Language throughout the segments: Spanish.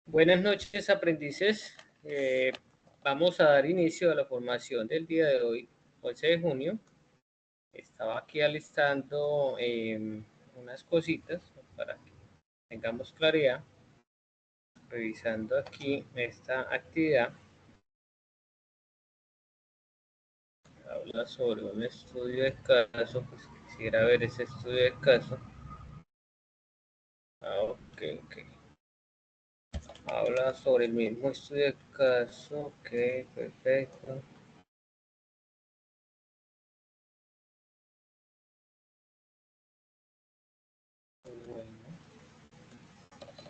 Buenas noches, aprendices. Vamos a dar inicio a la formación del día de hoy, 11 de junio. Estaba aquí alistando algunas cositas para que tengamos claridad. Revisando aquí esta actividad, habla sobre un estudio de caso, pues quisiera ver ese estudio de caso. Ok. Habla sobre el mismo estudio de caso, ok, perfecto. Bueno,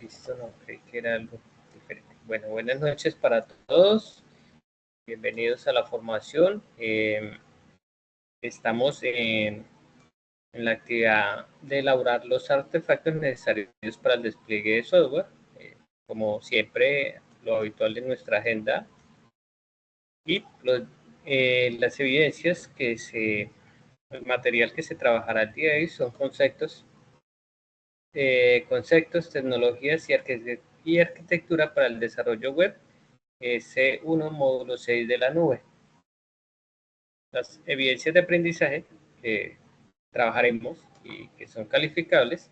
listo, no creí que era algo diferente. Bueno, buenas noches para todos. Bienvenidos a la formación. Estamos en la actividad de elaborar los artefactos necesarios para el despliegue de software. Como siempre, lo habitual en nuestra agenda. Y las evidencias el material que se trabajará el día de hoy son conceptos, tecnologías y arquitectura para el desarrollo web, C1, módulo 6 de la nube. Las evidencias de aprendizaje que trabajaremos y que son calificables.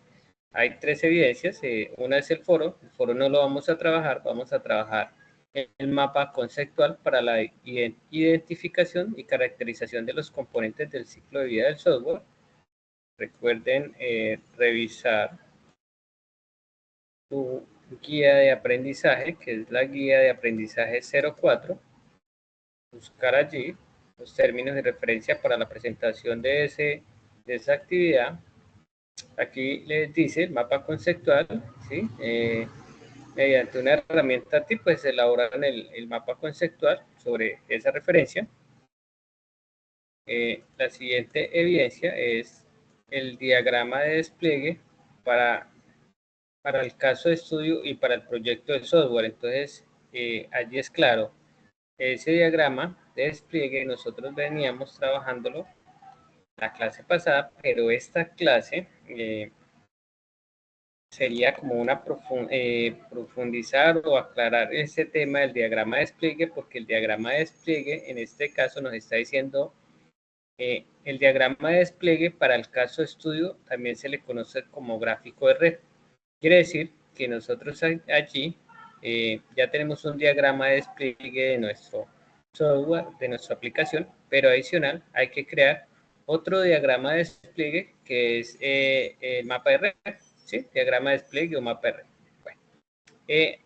Hay 3 evidencias. Una es el foro no lo vamos a trabajar el mapa conceptual para la identificación y caracterización de los componentes del ciclo de vida del software. Recuerden revisar tu guía de aprendizaje, que es la guía de aprendizaje 04. Buscar allí los términos de referencia para la presentación de esa actividad. Aquí les dice el mapa conceptual, ¿sí? Mediante una herramienta TIP, pues elaboran el mapa conceptual sobre esa referencia. La siguiente evidencia es el diagrama de despliegue para el caso de estudio y para el proyecto de software. Entonces, allí es claro, ese diagrama de despliegue nosotros veníamos trabajándolo la clase pasada, pero esta clase sería como profundizar o aclarar ese tema del diagrama de despliegue, porque el diagrama de despliegue en este caso nos está diciendo el diagrama de despliegue para el caso de estudio también se le conoce como gráfico de red. Quiere decir que nosotros allí ya tenemos un diagrama de despliegue de nuestro software, de nuestra aplicación, pero adicional hay que crear otro diagrama de despliegue que es el mapa de red, ¿sí? Diagrama de despliegue o mapa de red. Bueno,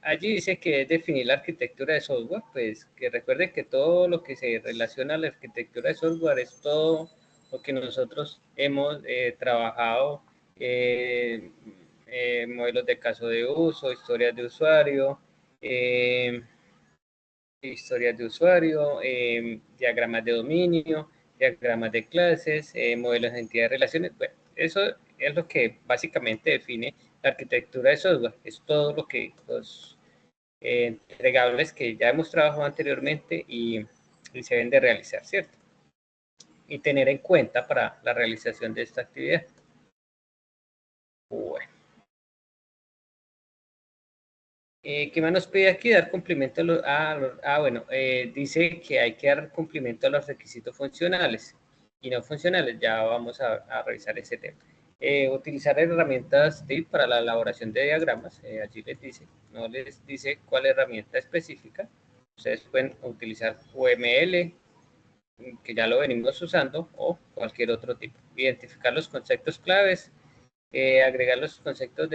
allí dice que es definir la arquitectura de software, pues que recuerden que todo lo que se relaciona a la arquitectura de software es todo lo que nosotros hemos trabajado, modelos de caso de uso, historias de usuario, diagramas de dominio, diagramas de clases, modelos de entidad de relaciones. Bueno, eso es lo que básicamente define la arquitectura de software. Es todo lo que los entregables que ya hemos trabajado anteriormente y se deben de realizar, ¿cierto? Y tener en cuenta para la realización de esta actividad. Bueno. ¿Qué más nos pide aquí? Dar cumplimiento dice que hay que dar cumplimiento a los requisitos funcionales y no funcionales. Ya vamos a revisar ese tema. Utilizar herramientas TIP para la elaboración de diagramas. Allí les dice, no les dice cuál herramienta específica. Ustedes pueden utilizar UML, que ya lo venimos usando, o cualquier otro tipo. Identificar los conceptos claves, agregar los conceptos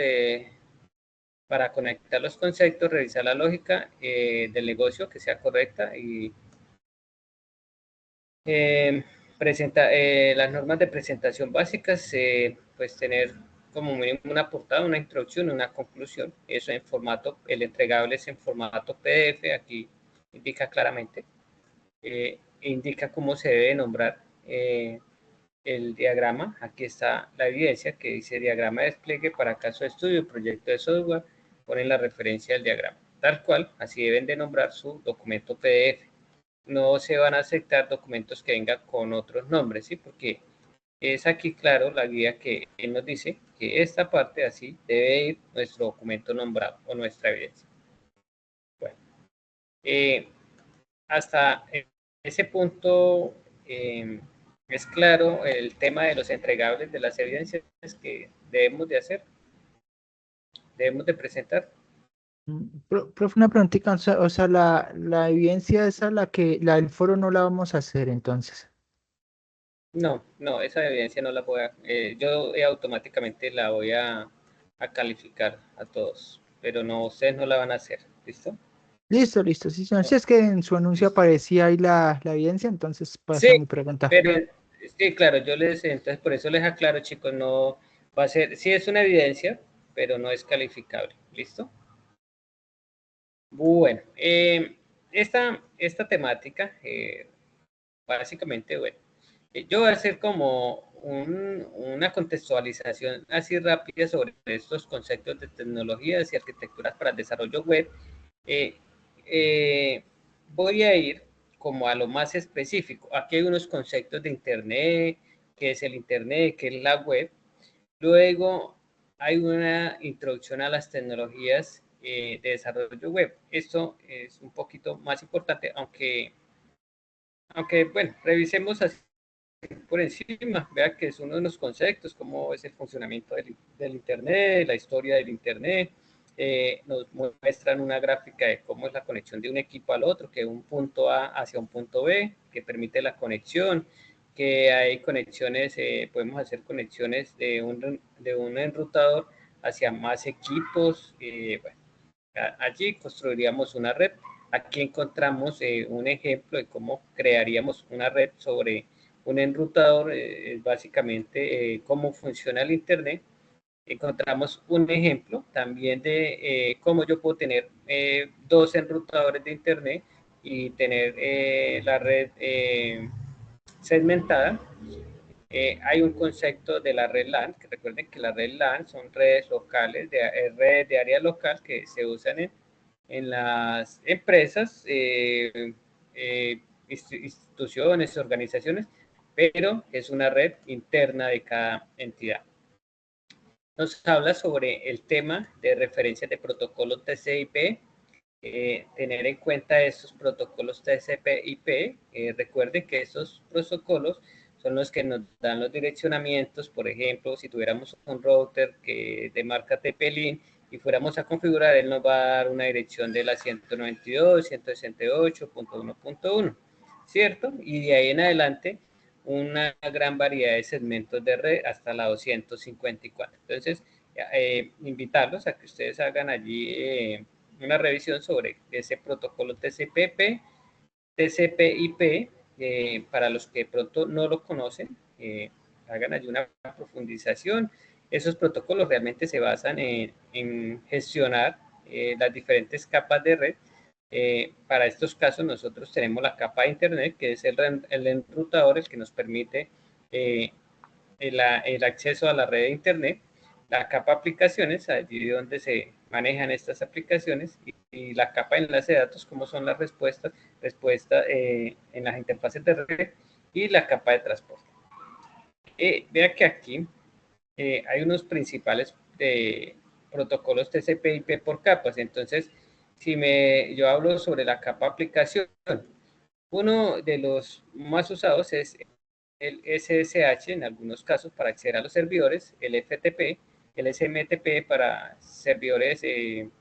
para conectar los conceptos, revisar la lógica del negocio que sea correcta y las normas de presentación básicas, pues tener como mínimo una portada, una introducción, una conclusión. Eso en formato, el entregable es en formato PDF, aquí indica claramente, indica cómo se debe nombrar el diagrama. Aquí está la evidencia que dice diagrama de despliegue para caso de estudio y proyecto de software. Ponen la referencia del diagrama. Tal cual, así deben de nombrar su documento PDF. No se van a aceptar documentos que vengan con otros nombres, ¿sí? Porque es aquí claro la guía que él nos dice que esta parte así debe ir nuestro documento nombrado o nuestra evidencia. Bueno, hasta ese punto ¿Es claro el tema de los entregables de las evidencias que debemos de hacer? ¿Debemos de presentar? Profe, una preguntita, o sea, la evidencia esa, la del foro no la vamos a hacer entonces. No, no, esa evidencia no la voy a, yo automáticamente la voy a calificar a todos, pero no, ustedes no la van a hacer, ¿listo? Listo, listo. Sí, sí, No, sí, es que en su anuncio listo. aparecía ahí la evidencia, entonces pasa Sí, mi pregunta. pero sí, claro, entonces por eso les aclaro, chicos, no va a ser, sí es una evidencia, pero no es calificable, ¿listo? Bueno, esta temática, básicamente, bueno, yo voy a hacer como una contextualización así rápida sobre estos conceptos de tecnologías y arquitecturas para el desarrollo web. Eh, eh, Voy a ir como a lo más específico. Aquí hay unos conceptos de Internet, qué es el Internet, qué es la web. Luego hay una introducción a las tecnologías de desarrollo web. Esto es un poquito más importante, aunque bueno, revisemos así por encima, vea que es uno de los conceptos, cómo es el funcionamiento del Internet, la historia del Internet. Nos muestran una gráfica de cómo es la conexión de un equipo al otro, que un punto A hacia un punto B, que permite la conexión, que hay conexiones, podemos hacer conexiones de un enrutador hacia más equipos. Bueno, allí construiríamos una red. Aquí encontramos un ejemplo de cómo crearíamos una red sobre un enrutador, básicamente cómo funciona el Internet. Encontramos un ejemplo también de cómo yo puedo tener dos enrutadores de Internet y tener la red segmentada. Hay un concepto de la red LAN, que recuerden que las redes LAN son redes locales, redes de área local que se usan en las empresas, instituciones, organizaciones, pero es una red interna de cada entidad. Nos habla sobre el tema de referencias de protocolos TCP/IP, tener en cuenta estos protocolos TCP/IP. Recuerden que estos protocolos son los que nos dan los direccionamientos. Por ejemplo, si tuviéramos un router de marca TP-Link y fuéramos a configurar, él nos va a dar una dirección de la 192.168.1.1, ¿cierto? Y de ahí en adelante una gran variedad de segmentos de red hasta la 254. Entonces, invitarlos a que ustedes hagan allí una revisión sobre ese protocolo TCP/IP, TCP/IP, para los que de pronto no lo conocen, hagan allí una profundización. Esos protocolos realmente se basan en gestionar las diferentes capas de red. Para estos casos nosotros tenemos la capa de Internet, que es el enrutador, el que nos permite el acceso a la red de Internet, la capa aplicaciones, allí donde se manejan estas aplicaciones, y la capa de enlace de datos, como son las respuestas en las interfaces de red, y la capa de transporte. Vea que aquí hay unos principales protocolos TCP/IP por capas. Entonces, si yo hablo sobre la capa aplicación, uno de los más usados es el SSH en algunos casos para acceder a los servidores, el FTP, el SMTP para servidores de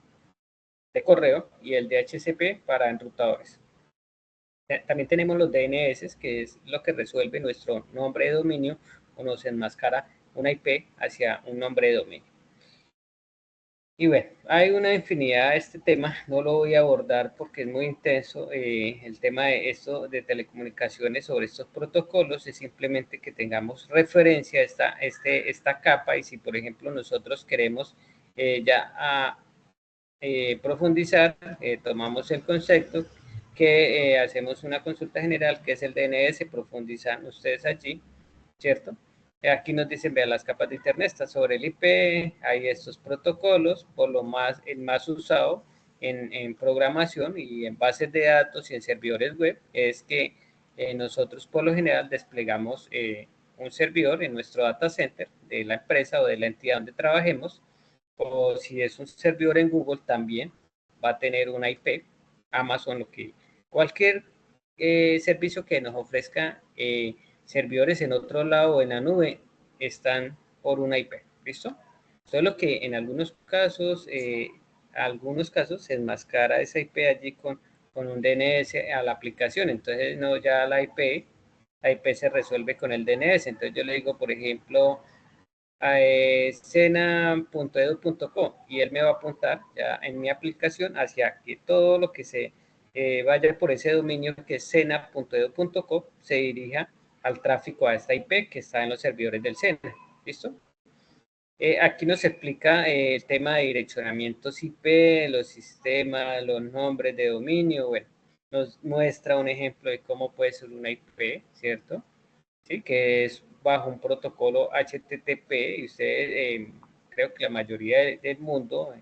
correo y el DHCP para enrutadores. También tenemos los DNS, que es lo que resuelve nuestro nombre de dominio o nos enmascara una IP hacia un nombre de dominio. Y bueno, hay una infinidad de este tema, no lo voy a abordar porque es muy intenso. El tema de esto de telecomunicaciones sobre estos protocolos es simplemente que tengamos referencia a esta capa, y si por ejemplo nosotros queremos profundizar, tomamos el concepto que hacemos una consulta general que es el DNS, profundizan ustedes allí, ¿cierto? Aquí nos dicen, vean, las capas de Internet está sobre el IP, hay estos protocolos, el más usado en programación y en bases de datos y en servidores web, es que nosotros por lo general desplegamos un servidor en nuestro data center de la empresa o de la entidad donde trabajemos, o si es un servidor en Google también va a tener una IP, Amazon, cualquier servicio que nos ofrezca servidores en otro lado o en la nube están por una IP, ¿listo? Solo que en algunos casos se enmascara esa IP allí con un DNS a la aplicación, entonces no, ya la IP se resuelve con el DNS, entonces yo le digo, por ejemplo, a cena.edu.co y él me va a apuntar ya en mi aplicación hacia que todo lo que se vaya por ese dominio que es cena.edu.co se dirija al tráfico a esta IP que está en los servidores del Sena. ¿Listo? Aquí nos explica el tema de direccionamientos IP, los sistemas, los nombres de dominio. Bueno, nos muestra un ejemplo de cómo puede ser una IP, ¿cierto? ¿Sí? Que es bajo un protocolo HTTP y ustedes, creo que la mayoría del mundo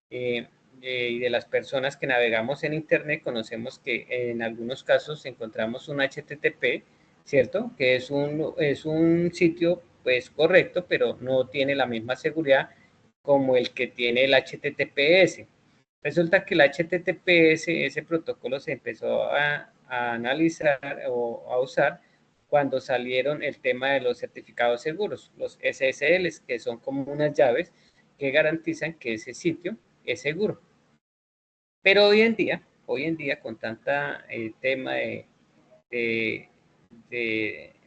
eh, y de las personas que navegamos en Internet conocemos que en algunos casos encontramos un HTTP, ¿cierto? Que es un sitio pues correcto, pero no tiene la misma seguridad como el que tiene el HTTPS. Resulta que el HTTPS, ese protocolo se empezó a analizar o a usar cuando salieron el tema de los certificados seguros, los SSLs, que son como unas llaves que garantizan que ese sitio es seguro. Pero hoy en día con tanta tema de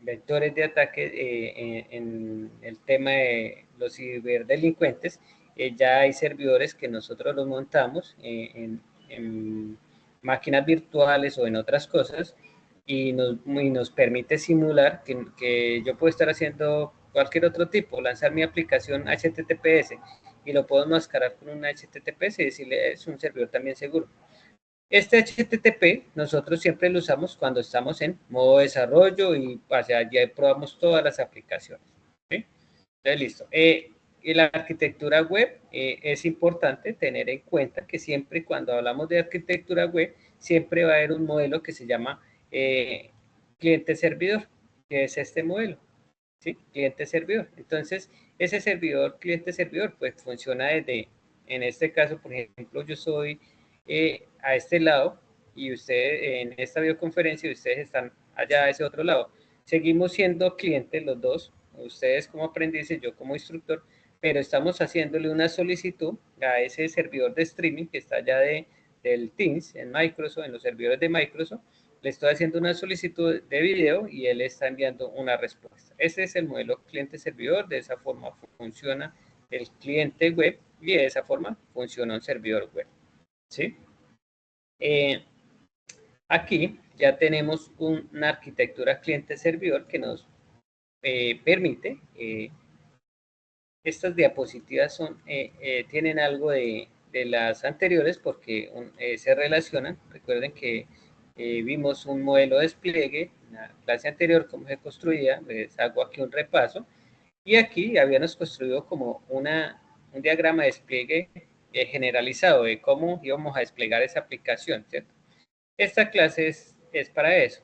vectores de ataque en el tema de los ciberdelincuentes, ya hay servidores que nosotros los montamos en máquinas virtuales o en otras cosas y nos permite simular que yo puedo estar haciendo cualquier otro tipo, lanzar mi aplicación HTTPS y lo puedo mascarar con un HTTPS y decirle es un servidor también seguro. Este HTTP nosotros siempre lo usamos cuando estamos en modo desarrollo y hacia allá probamos todas las aplicaciones. ¿Sí? Entonces, listo. En la arquitectura web es importante tener en cuenta que siempre cuando hablamos de arquitectura web, siempre va a haber un modelo que se llama cliente-servidor, que es este modelo. ¿Sí? Cliente-servidor. Entonces, ese servidor, cliente-servidor, pues funciona desde, en este caso, por ejemplo, yo soy a este lado y ustedes en esta videoconferencia y ustedes están allá a ese otro lado. Seguimos siendo clientes los dos, ustedes como aprendices, yo como instructor, pero estamos haciéndole una solicitud a ese servidor de streaming que está allá del Teams en Microsoft, en los servidores de Microsoft, le estoy haciendo una solicitud de video y él está enviando una respuesta. Ese es el modelo cliente-servidor, de esa forma funciona el cliente web y de esa forma funciona un servidor web. ¿Sí? Aquí ya tenemos una arquitectura cliente-servidor que nos permite, estas diapositivas tienen algo de las anteriores porque se relacionan. Recuerden que vimos un modelo de despliegue en la clase anterior, cómo se construía. Les hago aquí un repaso. Y aquí habíamos construido como un diagrama de despliegue generalizado de cómo íbamos a desplegar esa aplicación, ¿cierto? Esta clase es para eso,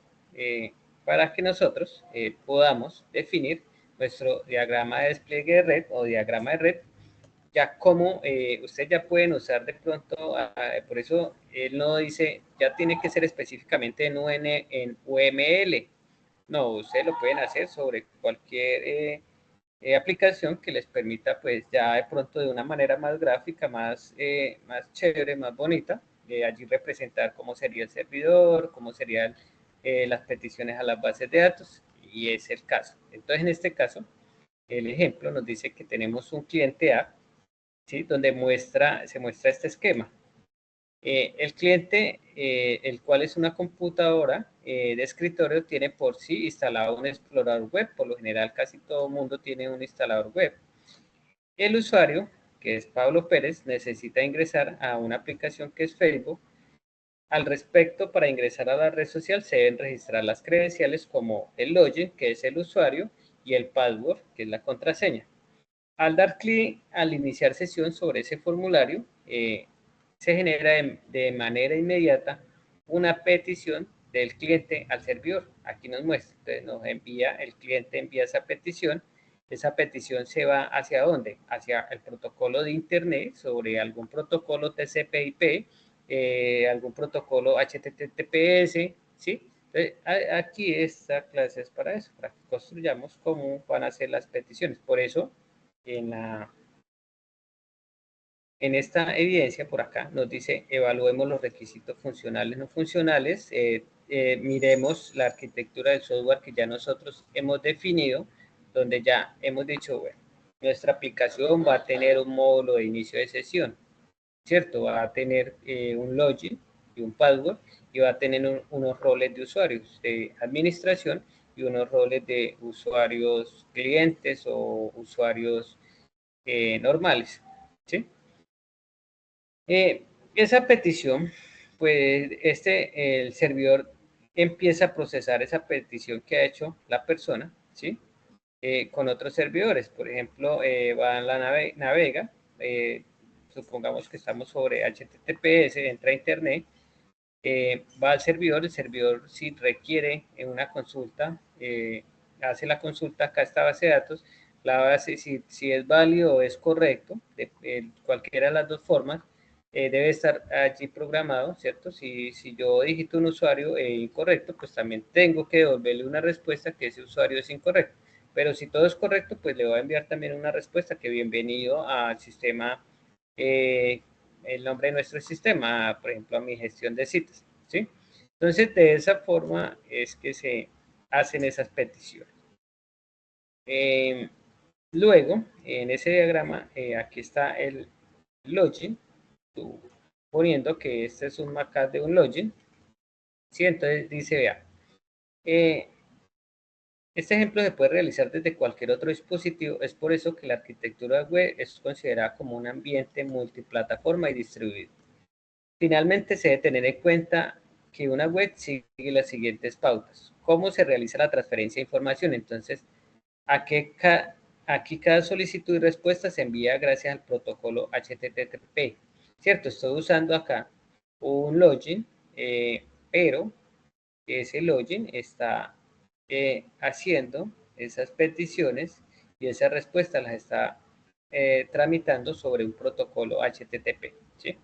para que nosotros podamos definir nuestro diagrama de despliegue de red o diagrama de red, ya como ustedes ya pueden usar de pronto, por eso él no dice, ya tiene que ser específicamente en UML, no, ustedes lo pueden hacer sobre cualquier aplicación que les permita pues ya de pronto de una manera más gráfica, más chévere, más bonita, allí representar cómo sería el servidor, cómo serían las peticiones a las bases de datos, y es el caso. Entonces, en este caso, el ejemplo nos dice que tenemos un cliente A, ¿sí? Donde se muestra este esquema. El cliente, el cual es una computadora de escritorio, tiene por sí instalado un explorador web. Por lo general, casi todo el mundo tiene un instalador web. El usuario, que es Pablo Pérez, necesita ingresar a una aplicación que es Facebook. Al respecto, para ingresar a la red social se deben registrar las credenciales como el login, que es el usuario, y el password, que es la contraseña. Al dar clic al iniciar sesión sobre ese formulario, se genera de manera inmediata una petición del cliente al servidor. Aquí nos muestra, entonces nos envía, el cliente envía esa petición se va hacia dónde, hacia el protocolo de internet sobre algún protocolo TCP/IP, algún protocolo HTTPS, ¿sí? Aquí esta clase es para eso, para que construyamos cómo van a ser las peticiones. Por eso, en esta evidencia por acá nos dice, evaluemos los requisitos funcionales no funcionales, miremos la arquitectura del software que ya nosotros hemos definido, donde ya hemos dicho, bueno, nuestra aplicación va a tener un módulo de inicio de sesión, ¿cierto? Va a tener un login y un password y va a tener unos roles de usuarios de administración y unos roles de usuarios clientes o usuarios normales, ¿sí? Esa petición, pues el servidor empieza a procesar esa petición que ha hecho la persona, ¿sí? Con otros servidores. Por ejemplo, va a la navega, supongamos que estamos sobre HTTPS, entra a Internet, va al servidor, el servidor si requiere una consulta, hace la consulta, acá esta base de datos, la base, si es válido o es correcto, de cualquiera de las dos formas, debe estar allí programado, ¿cierto? Si yo digito un usuario incorrecto, pues también tengo que devolverle una respuesta que ese usuario es incorrecto. Pero si todo es correcto, pues le voy a enviar también una respuesta que bienvenido al sistema, el nombre de nuestro sistema, por ejemplo, a mi gestión de citas, ¿sí? Entonces, de esa forma es que se hacen esas peticiones. Luego, en ese diagrama, aquí está el login, poniendo que este es un MAC de un login, ¿sí? Entonces dice, vea, este ejemplo se puede realizar desde cualquier otro dispositivo, es por eso que la arquitectura web es considerada como un ambiente multiplataforma y distribuido. Finalmente, se debe tener en cuenta que una web sigue las siguientes pautas. ¿Cómo se realiza la transferencia de información? Entonces, aquí cada solicitud y respuesta se envía gracias al protocolo HTTP. ¿Cierto? Estoy usando acá un login, pero ese login está haciendo esas peticiones y esas respuestas las está tramitando sobre un protocolo HTTP. ¿Sí?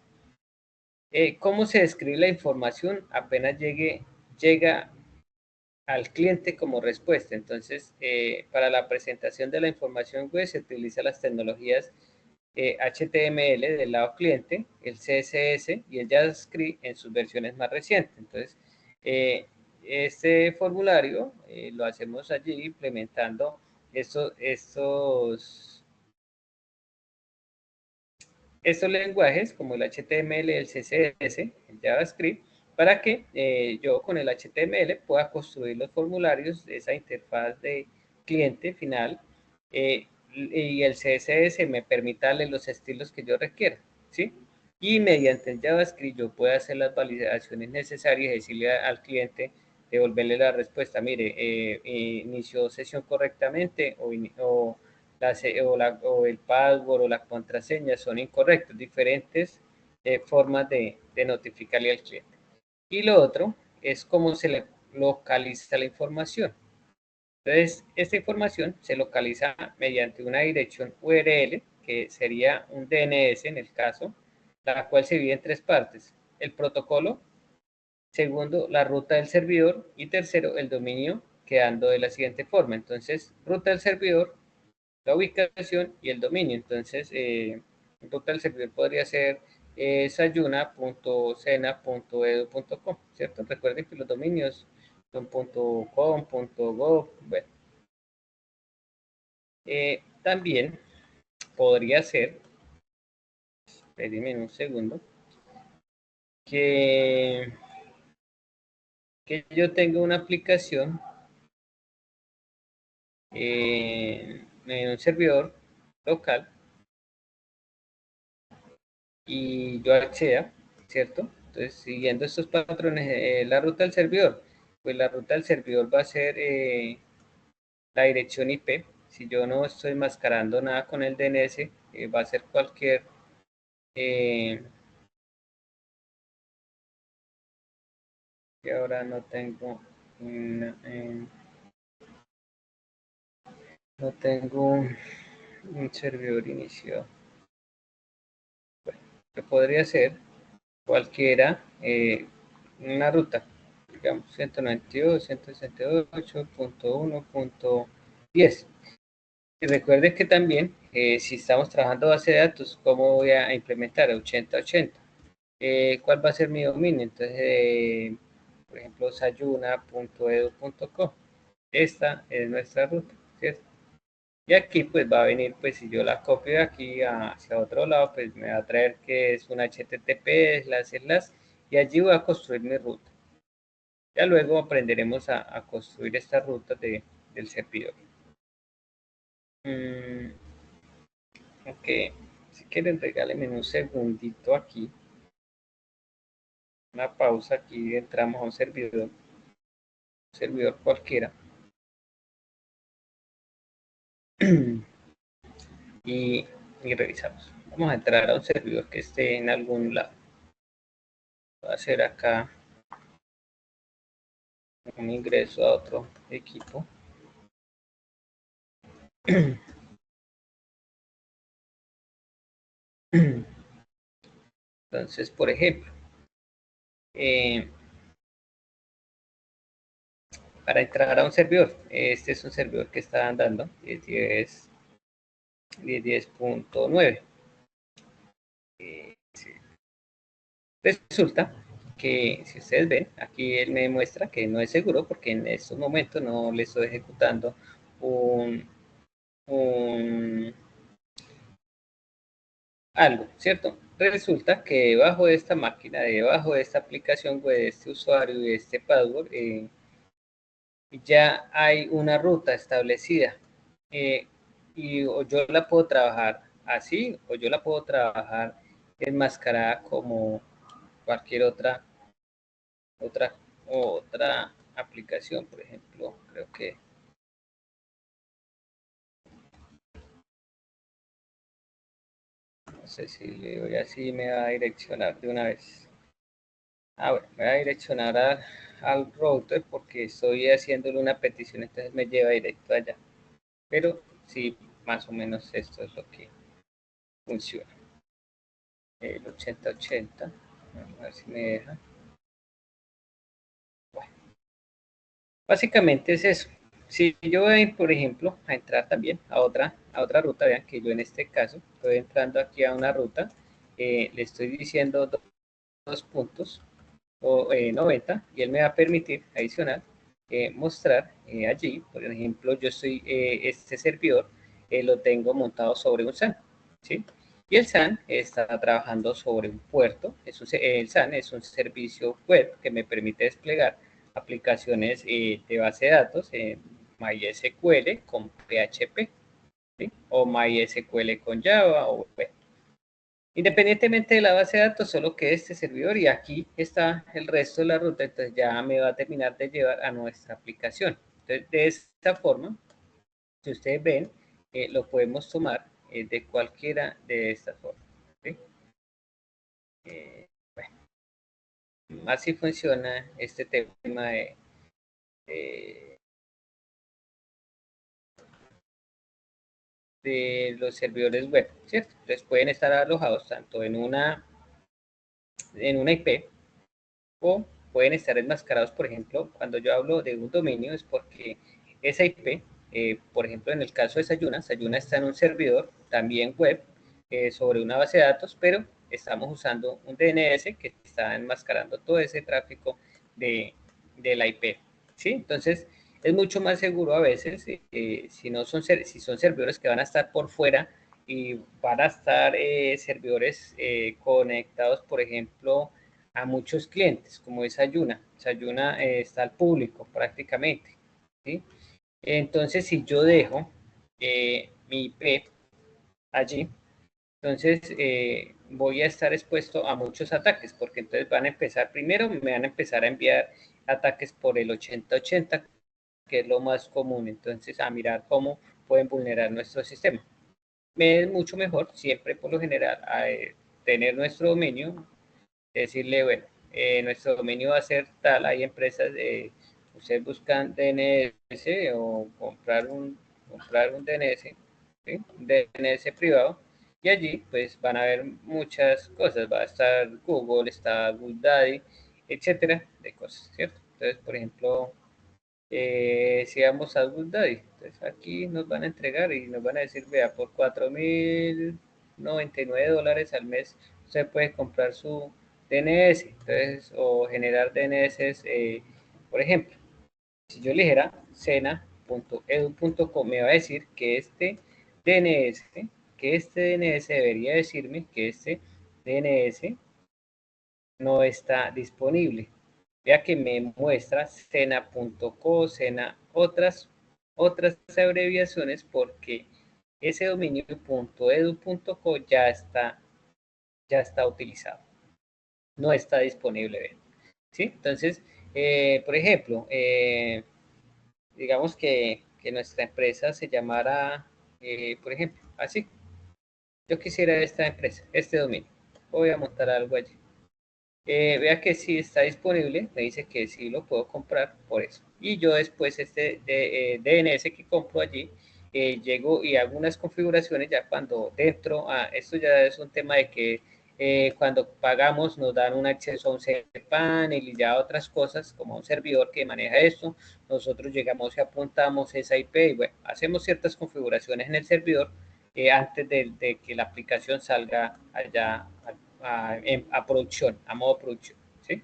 ¿Cómo se describe la información apenas llega al cliente como respuesta? Entonces, para la presentación de la información web se utilizan las tecnologías HTML del lado cliente, el CSS y el JavaScript en sus versiones más recientes. Entonces, este formulario lo hacemos allí implementando estos lenguajes como el HTML, el CSS, el JavaScript, para que yo con el HTML pueda construir los formularios de esa interfaz de cliente final y el CSS me permita darle los estilos que yo requiera, ¿sí? Y mediante el JavaScript yo puedo hacer las validaciones necesarias y decirle al cliente, devolverle la respuesta, mire, inició sesión correctamente o el password o la contraseña son incorrectos, diferentes formas de notificarle al cliente. Y lo otro es cómo se le localiza la información. Entonces, esta información se localiza mediante una dirección URL, que sería un DNS en el caso, la cual se divide en tres partes. El protocolo, segundo, la ruta del servidor y tercero, el dominio, quedando de la siguiente forma. Entonces, ruta del servidor, la ubicación y el dominio. Entonces, ruta del servidor podría ser sayuna.cena.edu.com, ¿cierto? Recuerden que los dominios son .com, .gov, bueno. También podría ser, espérenme un segundo, que, que yo tenga una aplicación en un servidor local y yo acceda, ¿cierto? Entonces, siguiendo estos patrones, la ruta del servidor, pues la ruta del servidor va a ser la dirección IP. Si yo no estoy mascarando nada con el DNS, va a ser cualquier que ahora no tengo no tengo un servidor iniciado. Bueno, que podría ser cualquiera, una ruta. digamos 192.168.1.10. Y recuerde que también, si estamos trabajando base de datos, ¿cómo voy a implementar 8080? ¿Cuál va a ser mi dominio? Entonces, por ejemplo, sayuna.edu.co. Esta es nuestra ruta, ¿cierto? Y aquí pues va a venir, pues si yo la copio de aquí hacia otro lado, pues me va a traer que es un HTTP, slash, y allí voy a construir mi ruta. Ya luego aprenderemos a construir esta ruta del servidor. Ok, si quieren regálenme un segundito aquí, una pausa aquí, entramos a un servidor cualquiera. y revisamos. Vamos a entrar a un servidor que esté en algún lado. Voy a hacer acá un ingreso a otro equipo. Entonces, por ejemplo, para entrar a un servidor, este es un servidor que está andando 10.9. Sí. Resulta que si ustedes ven, aquí él me muestra que no es seguro porque en estos momentos no le estoy ejecutando algo, ¿cierto? Resulta que debajo de esta máquina, debajo de esta aplicación web, de este usuario y de este password, ya hay una ruta establecida. Y o yo la puedo trabajar así, o yo la puedo trabajar enmascarada como cualquier otra aplicación, por ejemplo, creo que no sé si le doy así me va a direccionar de una vez. Bueno, me va a direccionar al router porque estoy haciéndole una petición, entonces me lleva directo allá. Pero sí, más o menos esto es lo que funciona. El 8080, a ver si me deja. Bueno, básicamente es eso. Si yo voy, por ejemplo, a entrar también a otra ruta, vean que yo en este caso estoy entrando aquí a una ruta, le estoy diciendo dos puntos o 90 y él me va a permitir adicional mostrar allí, por ejemplo, yo estoy, este servidor lo tengo montado sobre un SAN, ¿sí? Y el SAN está trabajando sobre un puerto, el SAN es un servicio web que me permite desplegar aplicaciones de base de datos en MySQL con PHP, ¿sí? O MySQL con Java o web. Independientemente de la base de datos, solo que este servidor y aquí está el resto de la ruta, entonces ya me va a terminar de llevar a nuestra aplicación. Entonces, de esta forma, si ustedes ven, lo podemos tomar de cualquiera de estas formas. ¿Sí? Bueno, así funciona este tema de, de los servidores web, ¿cierto? Entonces pueden estar alojados tanto en una IP o pueden estar enmascarados, por ejemplo, cuando yo hablo de un dominio es porque esa IP, por ejemplo, en el caso de Sayuna está en un servidor también web sobre una base de datos, pero estamos usando un DNS que está enmascarando todo ese tráfico de la IP, ¿sí? Entonces, es mucho más seguro a veces si son servidores que van a estar por fuera y van a estar servidores conectados, por ejemplo, a muchos clientes, como es Sayuna. Sayuna está al público prácticamente, ¿sí? Entonces, si yo dejo mi IP allí, entonces voy a estar expuesto a muchos ataques, porque entonces van a empezar, primero me van a empezar a enviar ataques por el 8080, que es lo más común, entonces a mirar cómo pueden vulnerar nuestro sistema. Me es mucho mejor, siempre por lo general, tener nuestro dominio, decirle, bueno, nuestro dominio va a ser tal, hay empresas, ustedes buscan DNS o comprar un DNS, ¿sí? Un DNS privado, y allí pues van a ver muchas cosas, va a estar Google, está GoDaddy, etcétera, de cosas, ¿cierto? Entonces, por ejemplo, si vamos a GoDaddy, entonces aquí nos van a entregar y nos van a decir, vea, por $4.099 al mes, usted puede comprar su DNS, entonces, o generar DNS, por ejemplo, si yo le dijera sena.edu.co, me va a decir que este DNS debería decirme que este DNS no está disponible. Vea que me muestra sena.co, sena, otras abreviaciones, porque ese dominio .edu.co ya está utilizado, no está disponible. ¿Sí? Entonces, por ejemplo, digamos que nuestra empresa se llamara, por ejemplo, así. Yo quisiera esta empresa, este dominio. Voy a montar algo allí. Vea que sí está disponible, me dice que sí lo puedo comprar por eso. Y yo después DNS que compro allí, llego y hago unas configuraciones ya cuando dentro, esto ya es un tema de que cuando pagamos nos dan un acceso a un cPanel y ya otras cosas, como un servidor que maneja esto. Nosotros llegamos y apuntamos esa IP y bueno, hacemos ciertas configuraciones en el servidor antes de que la aplicación salga allá a producción, a modo producción. ¿Sí?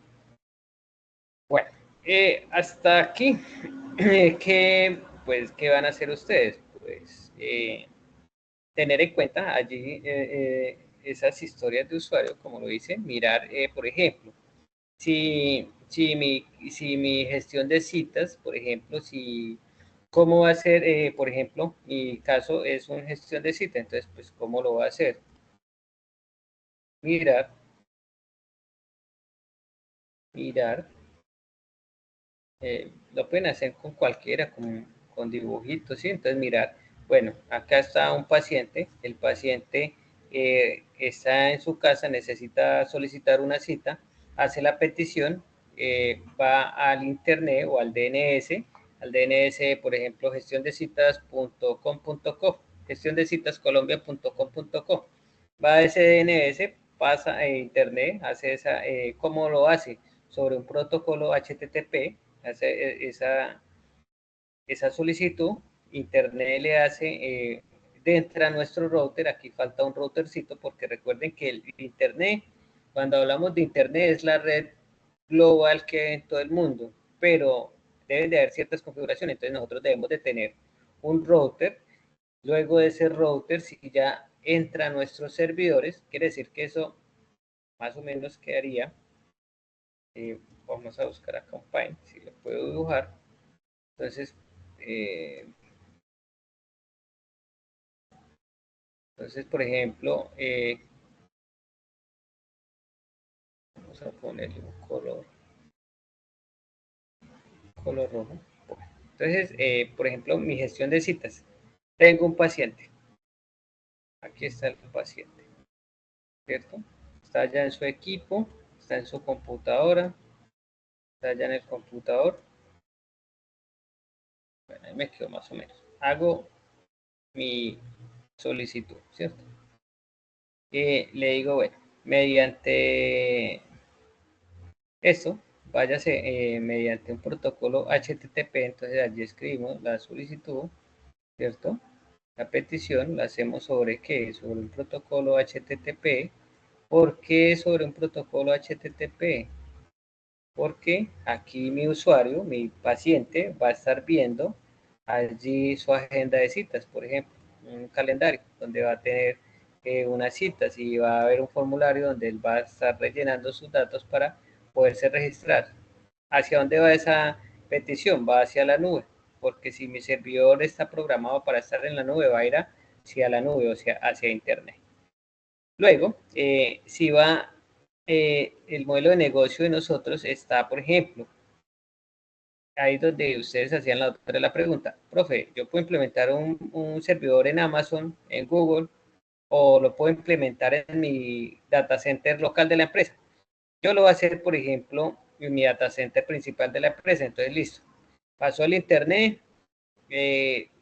Bueno, hasta aquí, ¿qué van a hacer ustedes? Pues tener en cuenta allí esas historias de usuario, como lo dice, mirar, por ejemplo, si mi gestión de citas, por ejemplo, ¿cómo va a ser, por ejemplo, mi caso es una gestión de cita, entonces, pues, ¿cómo lo va a hacer? Mirar, mirar, lo pueden hacer con cualquiera, con dibujitos, ¿sí? Entonces, mirar, bueno, acá está un paciente, el paciente está en su casa, necesita solicitar una cita, hace la petición, va al internet o al DNS, por ejemplo, gestiondecitas.com.co, gestiondecitascolombia.com.co, va a ese DNS, pasa a internet, hace ¿cómo lo hace? Sobre un protocolo HTTP, hace esa solicitud, internet le hace, entra a nuestro router, aquí falta un routercito, porque recuerden que el internet, cuando hablamos de internet, es la red global que hay en todo el mundo, pero deben de haber ciertas configuraciones, entonces nosotros debemos de tener un router. Luego de ese router, si ya entra a nuestros servidores, quiere decir que eso más o menos quedaría, vamos a buscar acá un Paint, si lo puedo dibujar. Entonces, por ejemplo, vamos a ponerle un color rojo. Entonces, por ejemplo, mi gestión de citas. Tengo un paciente. Aquí está el paciente, ¿cierto? Está allá en su equipo, está en su computadora, está allá en el computador. Bueno, ahí me quedo más o menos. Hago mi solicitud, ¿cierto? Le digo, bueno, mediante esto, váyase mediante un protocolo HTTP, entonces allí escribimos la solicitud, ¿cierto? La petición la hacemos sobre qué, sobre un protocolo HTTP. ¿Por qué sobre un protocolo HTTP? Porque aquí mi usuario, mi paciente, va a estar viendo allí su agenda de citas, por ejemplo, un calendario donde va a tener unas citas y va a haber un formulario donde él va a estar rellenando sus datos para poderse registrar. ¿Hacia dónde va esa petición? Va hacia la nube, porque si mi servidor está programado para estar en la nube, va a ir hacia la nube, o sea, hacia Internet. Luego, si va, el modelo de negocio de nosotros está, por ejemplo, ahí donde ustedes hacían la pregunta, profe, yo puedo implementar un servidor en Amazon, en Google, o lo puedo implementar en mi data center local de la empresa. Yo lo voy a hacer, por ejemplo, en mi data center principal de la empresa. Entonces, listo. Pasó al internet,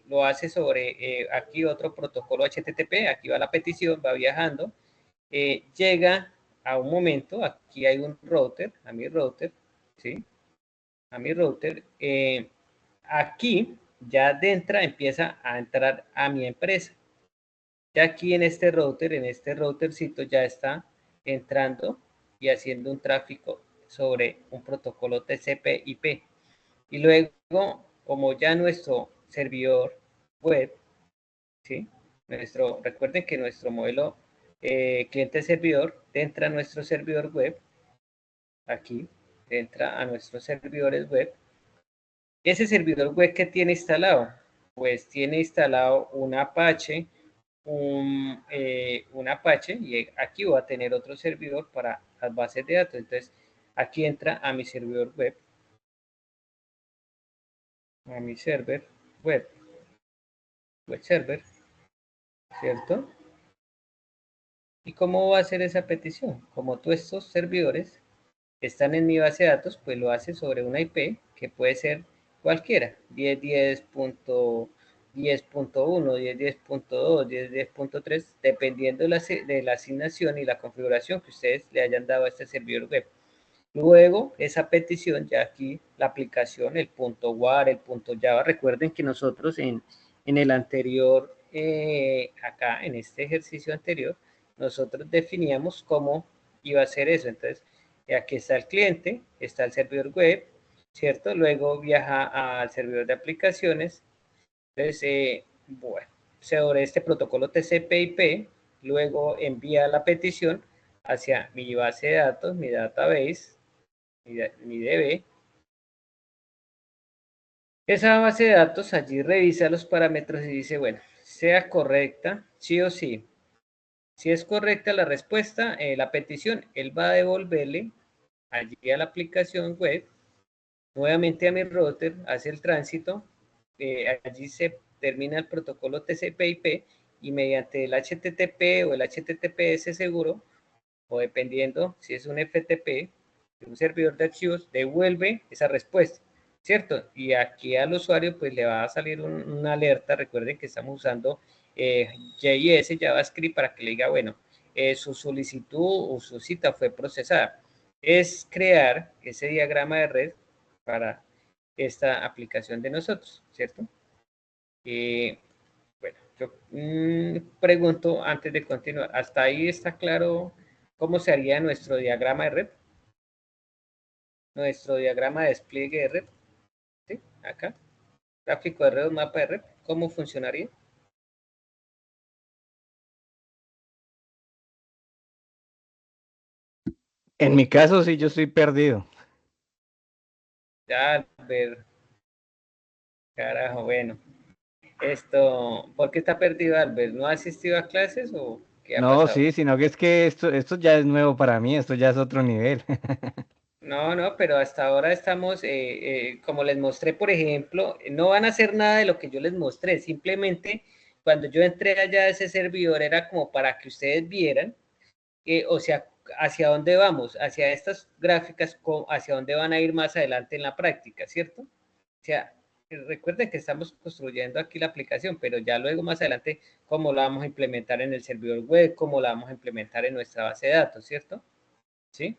lo hace sobre aquí otro protocolo HTTP, aquí va la petición, va viajando, llega a un momento, aquí hay un router, a mi router, ¿sí? a mi router, aquí ya empieza a entrar a mi empresa. Ya aquí en este routercito ya está entrando y haciendo un tráfico sobre un protocolo TCP/IP. Y luego, como ya nuestro servidor web, ¿sí? Recuerden que nuestro modelo cliente-servidor entra a nuestro servidor web, aquí entra a nuestros servidores web. Ese servidor web que tiene instalado, pues tiene instalado un Apache, un Apache, y aquí voy a tener otro servidor para las bases de datos. Entonces, aquí entra a mi servidor web, a mi server web server, ¿cierto? ¿Y cómo va a hacer esa petición? Como todos estos servidores están en mi base de datos, pues lo hace sobre una IP que puede ser cualquiera, 10.10.1, 10.10.2, 10.10.3, dependiendo de la asignación y la configuración que ustedes le hayan dado a este servidor web. Luego, esa petición, ya aquí la aplicación, el .war, el .java, recuerden que nosotros en el anterior, acá en este ejercicio anterior, nosotros definíamos cómo iba a ser eso. Entonces, aquí está el cliente, está el servidor web, ¿cierto? Luego viaja al servidor de aplicaciones. Entonces, bueno, sobre este protocolo TCP/IP, luego envía la petición hacia mi base de datos, mi database, mi DB. Esa base de datos allí revisa los parámetros y dice, bueno, sea correcta, sí o sí. Si es correcta la respuesta, la petición, él va a devolverle allí a la aplicación web, nuevamente a mi router, hace el tránsito, allí se termina el protocolo TCP/IP y mediante el HTTP o el HTTPS seguro, o dependiendo si es un FTP, un servidor de archivos, devuelve esa respuesta, ¿cierto? Y aquí al usuario pues le va a salir una alerta. Recuerden que estamos usando JS, JavaScript, para que le diga, bueno, su solicitud o su cita fue procesada. Es crear ese diagrama de red para esta aplicación de nosotros, ¿cierto? Bueno, yo pregunto antes de continuar, ¿hasta ahí está claro cómo se haría nuestro diagrama de red? Nuestro diagrama de despliegue de red, ¿sí? Acá, gráfico de red, mapa de red, ¿cómo funcionaría? En mi caso, sí, yo estoy perdido. Ya, ver, carajo, bueno. ¿Por qué está perdido Albert? ¿No ha asistido a clases o qué ha No, pasado? sí, sino que es que esto ya es nuevo para mí, esto ya es otro nivel. No, no, pero hasta ahora estamos, como les mostré, por ejemplo, no van a hacer nada de lo que yo les mostré, simplemente cuando yo entré allá a ese servidor era como para que ustedes vieran, o sea, hacia dónde vamos, hacia estas gráficas, hacia dónde van a ir más adelante en la práctica, ¿cierto? O sea, recuerden que estamos construyendo aquí la aplicación, pero ya luego más adelante, cómo la vamos a implementar en el servidor web, cómo la vamos a implementar en nuestra base de datos, ¿cierto? ¿Sí?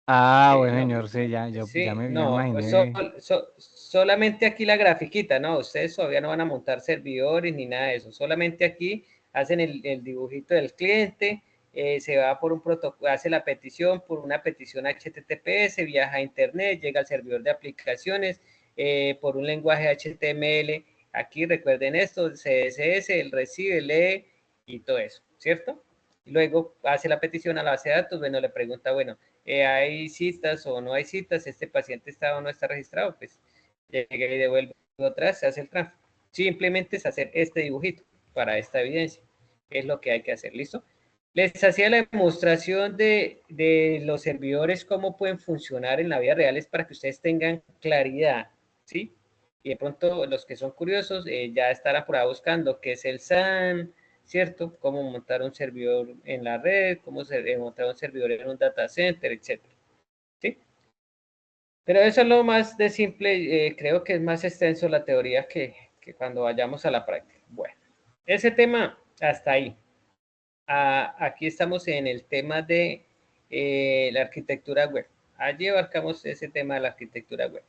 Ah, bueno, No, señor, sí, ya sí, me no, imaginé. solamente aquí la grafiquita, ¿no? Ustedes todavía no van a montar servidores ni nada de eso, solamente aquí hacen el dibujito del cliente, se va por un protocolo, hace la petición por una petición HTTPS, viaja a internet, llega al servidor de aplicaciones, por un lenguaje HTML, aquí recuerden esto, CSS, él recibe, lee y todo eso, ¿cierto? Y luego hace la petición a la base de datos, bueno, le pregunta, bueno, hay citas o no hay citas, este paciente está o no está registrado, pues llega y devuelve otra, se hace el tráfico. Simplemente es hacer este dibujito para esta evidencia, es lo que hay que hacer, ¿listo? Les hacía la demostración de los servidores, cómo pueden funcionar en la vida real, es para que ustedes tengan claridad, ¿sí? Y de pronto los que son curiosos ya estarán por ahí buscando qué es el SAN, ¿cierto? Cómo montar un servidor en la red, cómo montar un servidor en un data center, etcétera, ¿sí? Pero eso es lo más de simple, creo que es más extenso la teoría que cuando vayamos a la práctica. Bueno, ese tema hasta ahí. Aquí estamos en el tema de la arquitectura web. allí abarcamos ese tema de la arquitectura web.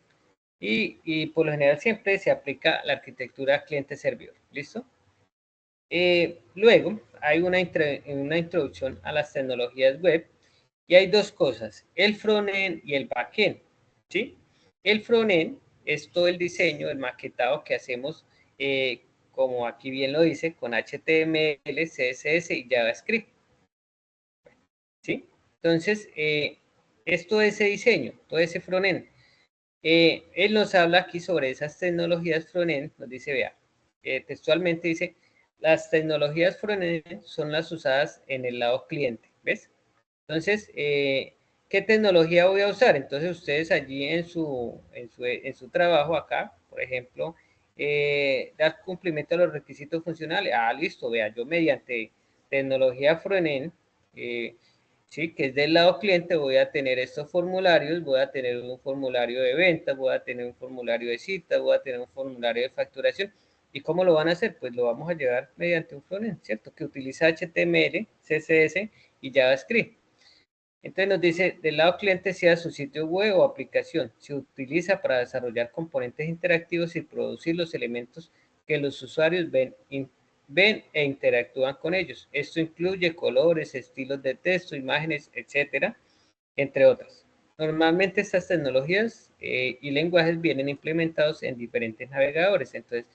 Y por lo general siempre se aplica la arquitectura cliente-servidor. ¿Listo? Luego hay una introducción a las tecnologías web y hay dos cosas, el frontend y el backend. ¿Sí? El frontend es todo el diseño, el maquetado que hacemos, como aquí bien lo dice, con HTML, CSS y JavaScript. ¿Sí? Entonces, es todo ese diseño, todo ese frontend. Él nos habla aquí sobre esas tecnologías frontend, nos dice, vea, textualmente dice, las tecnologías frontend son las usadas en el lado cliente, ¿ves? Entonces, ¿qué tecnología voy a usar? Entonces, ustedes allí en su trabajo acá, por ejemplo, dar cumplimiento a los requisitos funcionales. Ah, listo, vea, yo mediante tecnología frontend, sí, que es del lado cliente, voy a tener estos formularios, voy a tener un formulario de ventas, voy a tener un formulario de citas, voy a tener un formulario de facturación. ¿Y cómo lo van a hacer? Pues lo vamos a llevar mediante un frontend, ¿cierto? Que utiliza HTML, CSS y JavaScript. Entonces nos dice, del lado cliente, sea su sitio web o aplicación, se utiliza para desarrollar componentes interactivos y producir los elementos que los usuarios ven e interactúan con ellos. Esto incluye colores, estilos de texto, imágenes, etcétera, entre otras. Normalmente estas tecnologías y lenguajes vienen implementados en diferentes navegadores. Entonces,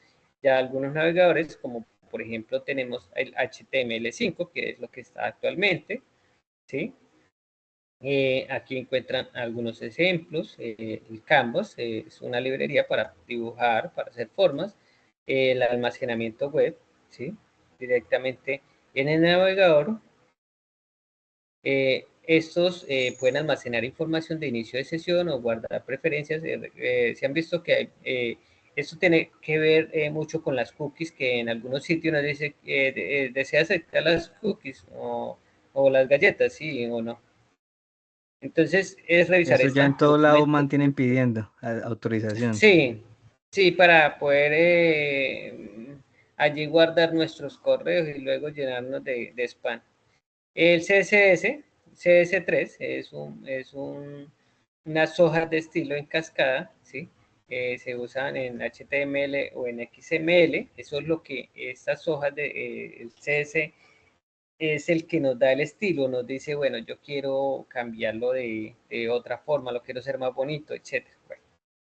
ya algunos navegadores, como por ejemplo tenemos el HTML5, que es lo que está actualmente, ¿sí? Aquí encuentran algunos ejemplos. El Canvas es una librería para dibujar, para hacer formas. El almacenamiento web, ¿sí? Directamente en el navegador. Estos pueden almacenar información de inicio de sesión o guardar preferencias. Se han visto que esto tiene que ver mucho con las cookies, que en algunos sitios nos dice desea aceptar las cookies o las galletas, sí o no. Entonces, es revisar Eso ya esta en todo lado documento. mantienen pidiendo autorización. Sí, sí, para poder allí guardar nuestros correos y luego llenarnos de spam. El CSS, CS3, unas hojas de estilo en cascada, ¿sí? Se usan en HTML o en XML. Eso es lo que estas hojas de el CS es el que nos da el estilo, nos dice, bueno, yo quiero cambiarlo de otra forma, lo quiero hacer más bonito, etc. Bueno,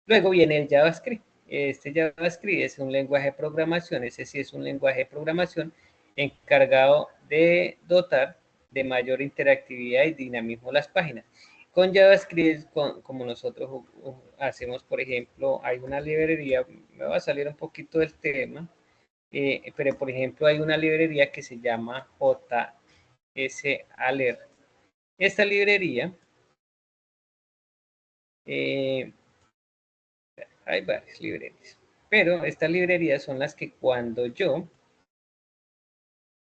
luego viene el JavaScript. Este JavaScript es un lenguaje de programación, ese sí es un lenguaje de programación encargado de dotar de mayor interactividad y dinamismo las páginas. Con JavaScript, como nosotros hacemos, por ejemplo, hay una librería, me va a salir un poquito del tema, pero por ejemplo hay una librería que se llama JS-Alert. Esta librería, hay varias librerías, pero estas librerías son las que cuando yo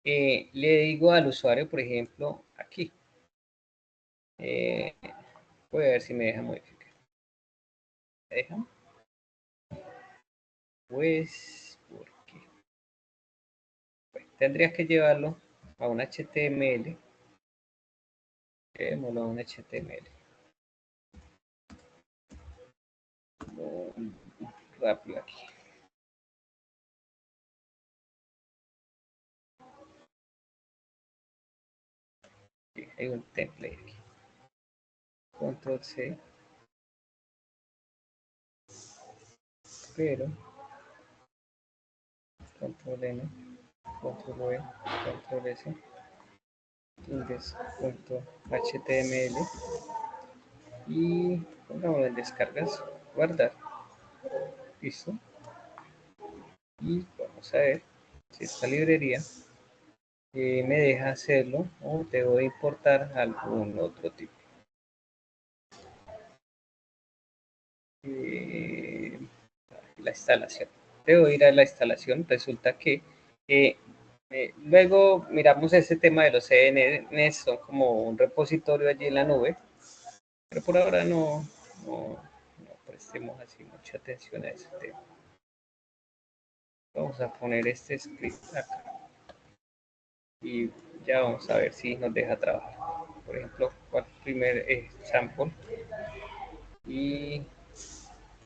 le digo al usuario, por ejemplo, aquí, voy a ver si me deja modificar. ¿Me deja? Pues, ¿por qué? Bueno, tendría que llevarlo a un HTML. Llevémoslo a un HTML. Rápido aquí. Sí, hay un template aquí. Control C. Pero control N, control V, control S, index.html y pongamos en descargas, guardar, listo. Y vamos a ver si esta librería me deja hacerlo o debo importar algún otro tipo. La instalación. Debo ir a la instalación. Resulta que luego miramos ese tema de los CDNs, son como un repositorio allí en la nube, pero por ahora no prestemos así mucha atención a ese tema. Vamos a poner este script acá y ya vamos a ver si nos deja trabajar. Por ejemplo, primer sample y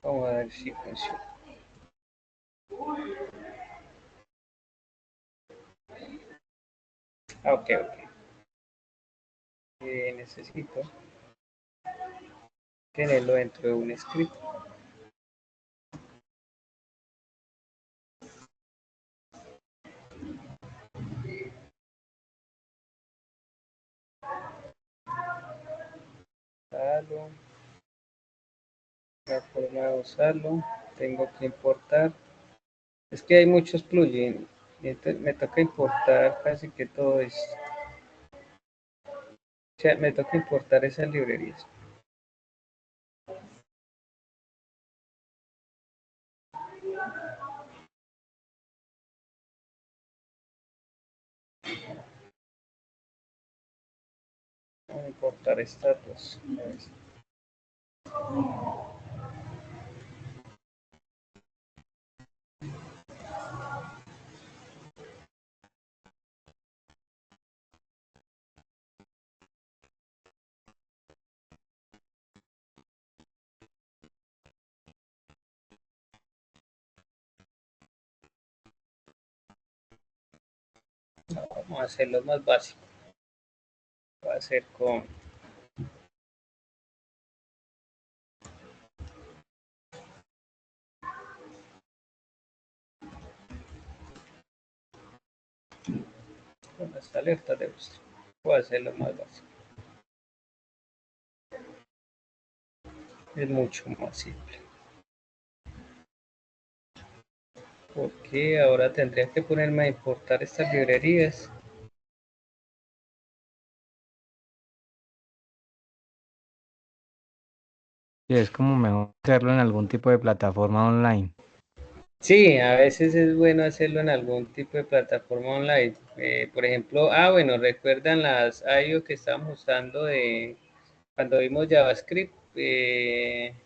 vamos a ver si funciona. Ok. Necesito tenerlo dentro de un script. La forma de usarlo, tengo que importar. Es que hay muchos plugins, y entonces me toca importar casi que todo esto. O sea, me toca importar esas librerías. Voy a importar estas dos. Vamos a hacerlo más básico. Va a ser con las alertas de búsqueda. Voy a hacerlo más básico. Es mucho más simple. Porque ahora tendría que ponerme a importar estas librerías. Y es como mejor hacerlo en algún tipo de plataforma online. Sí, a veces es bueno hacerlo en algún tipo de plataforma online. Por ejemplo, bueno, ¿recuerdan las IO que estábamos usando de cuando vimos JavaScript? JS,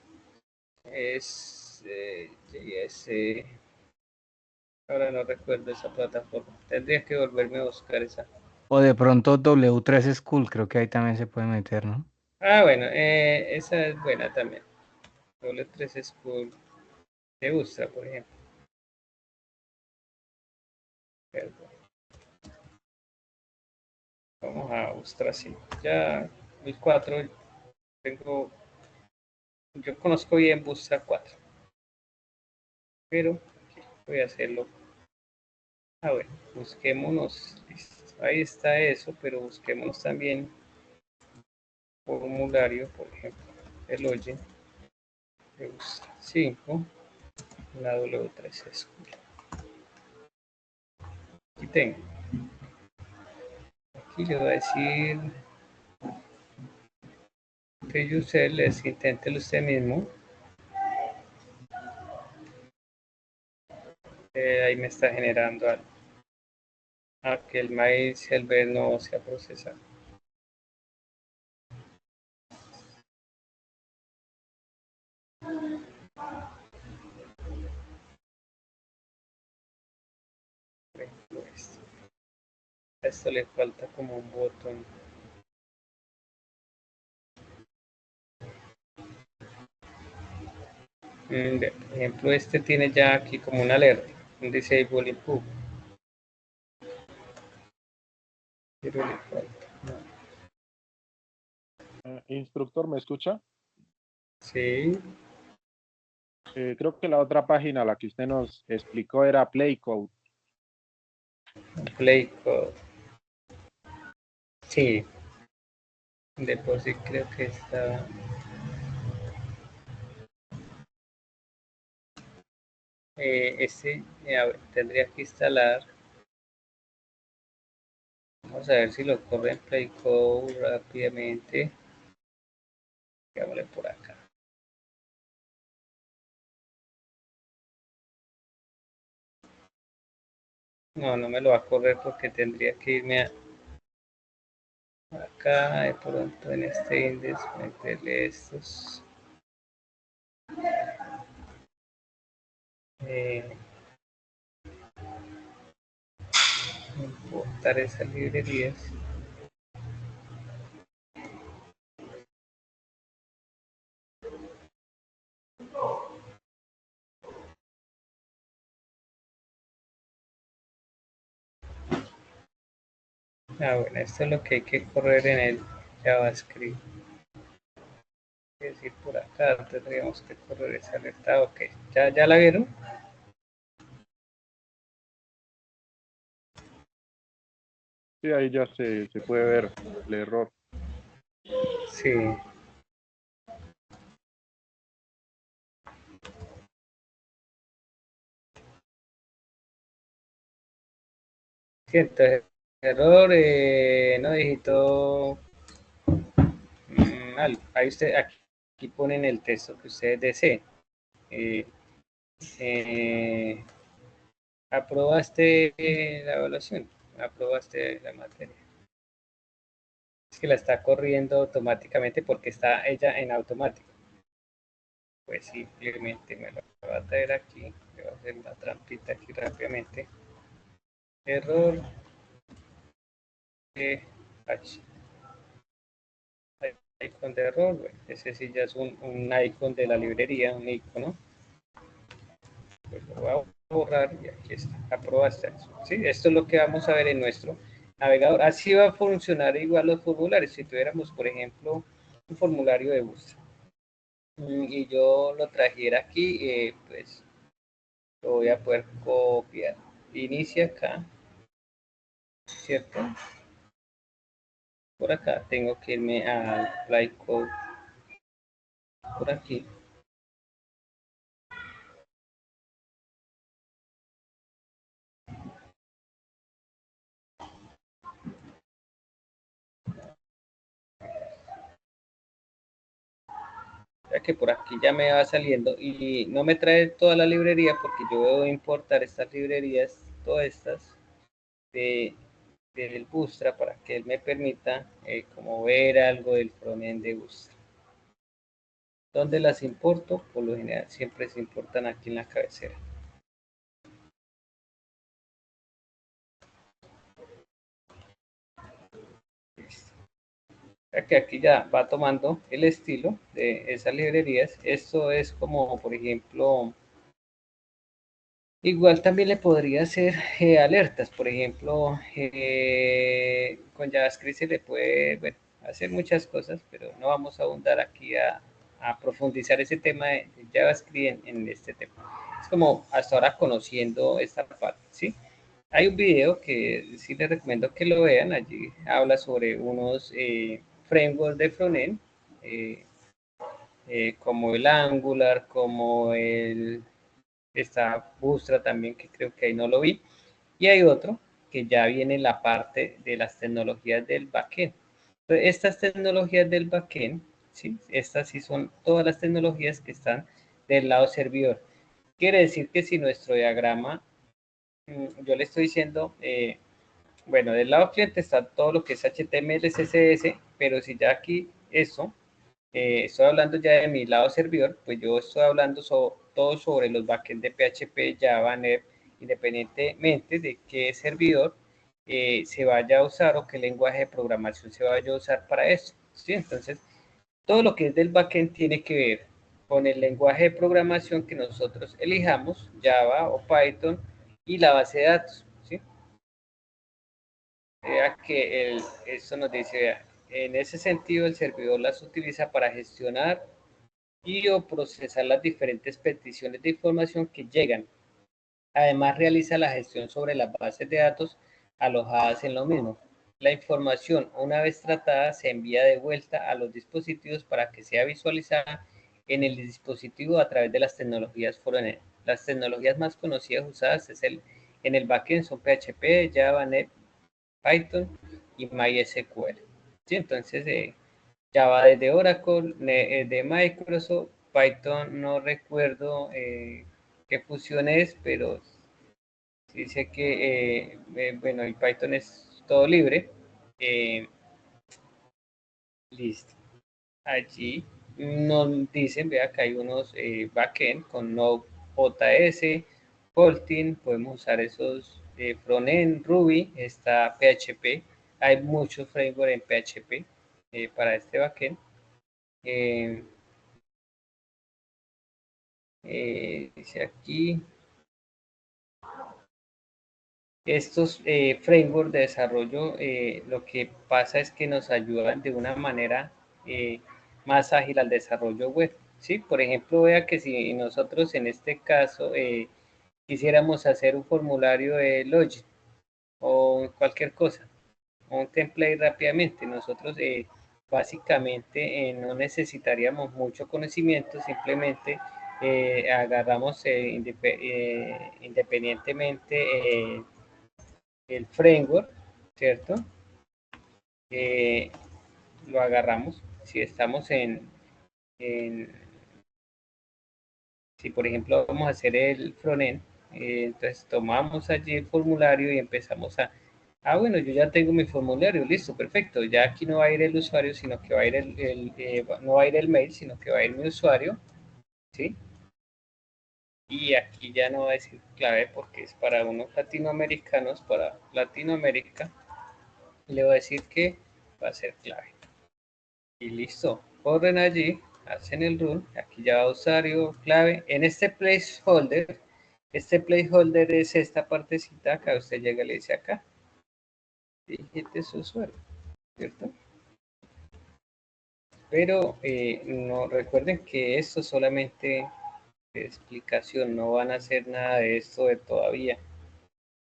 ahora no recuerdo esa plataforma. Tendría que volverme a buscar esa. O de pronto W3 School, creo que ahí también se puede meter, ¿no? Bueno, esa es buena también. W3 School. Me gusta, por ejemplo. Perdón. Vamos a buscar así. Ya el 4 tengo. Yo conozco bien Bootstrap 4, pero voy a hacerlo. Bueno, busquémonos. Listo. Ahí está eso, pero busquémonos también formulario, por ejemplo, el oye de Bootstrap 5, la W3 School. Aquí tengo. Aquí le voy a decir que user, les inténtelo usted mismo. Ahí me está generando algo. Que el mail server no se ha procesado. Por ejemplo, esto. A esto le falta como un botón. Por ejemplo, este tiene ya aquí como una alerta, un disable input. Pero le falta. Instructor, ¿me escucha? Sí, Creo que la otra página, la que usted nos explicó, era Playcode. play code. Sí, de por sí creo que está. Tendría que instalar. Vamos a ver si lo corre en play code rápidamente. Digámosle por acá. No, no me lo va a correr porque tendría que irme acá de pronto en este índice, meterle estos. Importar esas librerías. Bueno, esto es lo que hay que correr en el JavaScript. Es decir, por acá tendríamos que correr esa alerta. Ok, ¿ya la vieron? Sí, ahí ya se puede ver el error. Sí. Sí, entonces, error, no digitó algo. Ahí aquí ponen el texto que ustedes deseen. Eh, eh, aprobaste la evaluación, aprobaste la materia. Es que la está corriendo automáticamente porque está ella en automático. Pues simplemente me lo va a traer aquí, le voy a hacer una trampita aquí rápidamente. Error H. Icon de error, bueno, ese sí ya es un icon de la librería, un icono. Pues lo voy a borrar y aquí está, aprobaste. ¿Sí? Esto es lo que vamos a ver en nuestro navegador. Así va a funcionar igual los formularios. Si tuviéramos, por ejemplo, un formulario de búsqueda y yo lo trajera aquí, pues lo voy a poder copiar. Inicia acá, ¿cierto? Por acá tengo que irme a Fly Code por aquí. Ya que por aquí ya me va saliendo y no me trae toda la librería porque yo debo importar estas librerías, todas estas del Bootstrap para que él me permita como ver algo del frontend de Bootstrap. ¿Dónde las importo? Por lo general siempre se importan aquí en la cabecera. Listo. Ya que aquí ya va tomando el estilo de esas librerías. Esto es como, por ejemplo, igual también le podría hacer alertas, por ejemplo, con JavaScript se le puede bueno, hacer muchas cosas, pero no vamos a abundar aquí a profundizar ese tema de JavaScript en este tema. Es como hasta ahora conociendo esta parte, ¿sí? Hay un video que sí les recomiendo que lo vean, allí habla sobre unos frameworks de frontend, eh, como el Angular, como el está Bootstrap también, que creo que ahí no lo vi. Y hay otro que ya viene en la parte de las tecnologías del backend. Entonces, estas tecnologías del backend, ¿sí? Estas sí son todas las tecnologías que están del lado servidor. Quiere decir que si nuestro diagrama, yo le estoy diciendo, bueno, del lado cliente está todo lo que es HTML, CSS, pero si ya aquí eso estoy hablando ya de mi lado servidor, pues yo estoy hablando todo sobre los backends de PHP, Java, NET, independientemente de qué servidor se vaya a usar o qué lenguaje de programación se vaya a usar para eso. ¿Sí? Entonces, todo lo que es del backend tiene que ver con el lenguaje de programación que nosotros elijamos, Java o Python, y la base de datos. ¿Sí? Vea que esto nos dice, vea, en ese sentido el servidor las utiliza para gestionar y o procesar las diferentes peticiones de información que llegan. Además, realiza la gestión sobre las bases de datos alojadas en lo mismo. La información, una vez tratada, se envía de vuelta a los dispositivos para que sea visualizada en el dispositivo a través de las tecnologías frontend. Las tecnologías más conocidas usadas en el backend son PHP, Java, NET, Python y MySQL. ¿Sí? Entonces, Java desde Oracle, de Microsoft, Python no recuerdo qué fusión es, pero dice que, bueno, el Python es todo libre. Eh, listo. Allí nos dicen, vea que hay unos backend con Node.js, Kotlin, podemos usar esos frontend, Ruby, está PHP, hay muchos frameworks en PHP para este backend. Eh, dice aquí, Estos frameworks de desarrollo lo que pasa es que nos ayudan de una manera más ágil al desarrollo web. ¿Sí? Por ejemplo, vea que si nosotros en este caso quisiéramos hacer un formulario de login o cualquier cosa, un template rápidamente, nosotros básicamente no necesitaríamos mucho conocimiento, simplemente agarramos independientemente el framework, ¿cierto? Lo agarramos, si estamos en si por ejemplo vamos a hacer el frontend, entonces tomamos allí el formulario y empezamos bueno, yo ya tengo mi formulario, listo, perfecto, ya aquí no va a ir el usuario, sino que va a ir no va a ir el mail, sino que va a ir mi usuario, ¿sí? Y aquí ya no va a decir clave porque es para unos latinoamericanos, para Latinoamérica, le voy a decir que va a ser clave. Y listo, corren allí, hacen el run, aquí ya va usuario, clave, en este placeholder es esta partecita, acá usted llega y le dice acá, digite su usuario, ¿cierto? Pero no recuerden que esto solamente de explicación, no van a hacer nada de esto de todavía,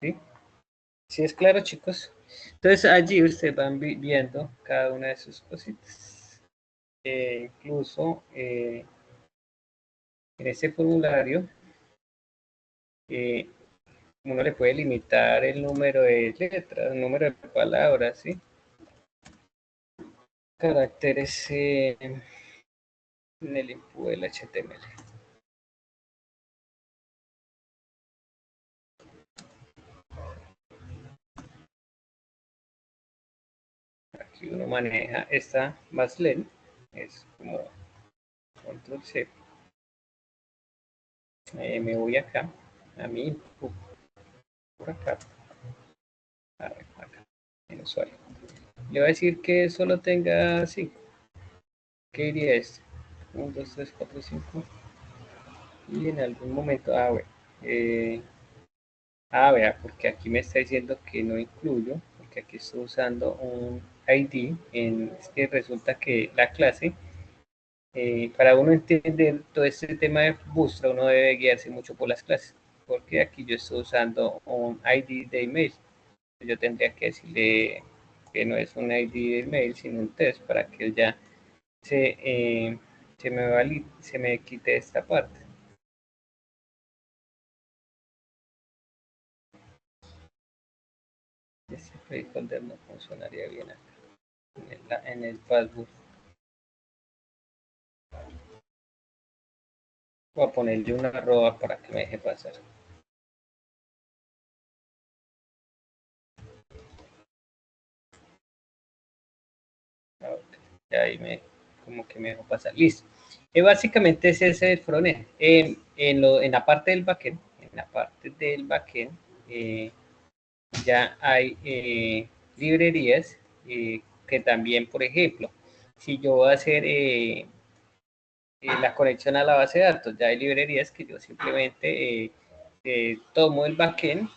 ¿sí? ¿Sí es claro, chicos? Entonces allí ustedes van viendo cada una de sus cositas. Incluso en este formulario uno le puede limitar el número de letras, el número de palabras, ¿sí? Caracteres en el input del HTML. Aquí uno maneja esta Maslen, es como control C. Me voy acá, a mi input, por acá, acá, en usuario. Le voy a decir que solo tenga 5. ¿Qué diría este? 1, 2, 3, 4, 5. Y en algún momento, bueno. Vea, porque aquí me está diciendo que no incluyo, porque aquí estoy usando un ID. Es que resulta que la clase, para uno entender todo este tema de Bootstrap, uno debe guiarse mucho por las clases, porque aquí yo estoy usando un ID de email. Yo tendría que decirle que no es un ID de email, sino un test, para que ya se me quite esta parte. Este placeholder no funcionaría bien acá, en el password. Voy a ponerle una arroba para que me deje pasar. Ya ahí como que me dejó pasar. Listo. Básicamente ese es el frontend. En la parte del backend, ya hay librerías que también, por ejemplo, si yo voy a hacer la conexión a la base de datos, ya hay librerías que yo simplemente tomo el backend,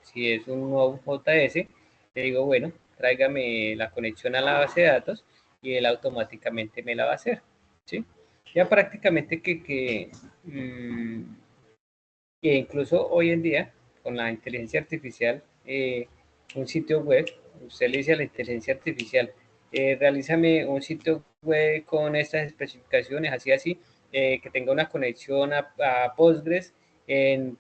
si es un Node.js, le digo, bueno, tráigame la conexión a la base de datos y él automáticamente me la va a hacer, ¿sí? Ya prácticamente que incluso hoy en día, con la inteligencia artificial, un sitio web, usted le dice a la inteligencia artificial, realízame un sitio web con estas especificaciones, así, que tenga una conexión a Postgres en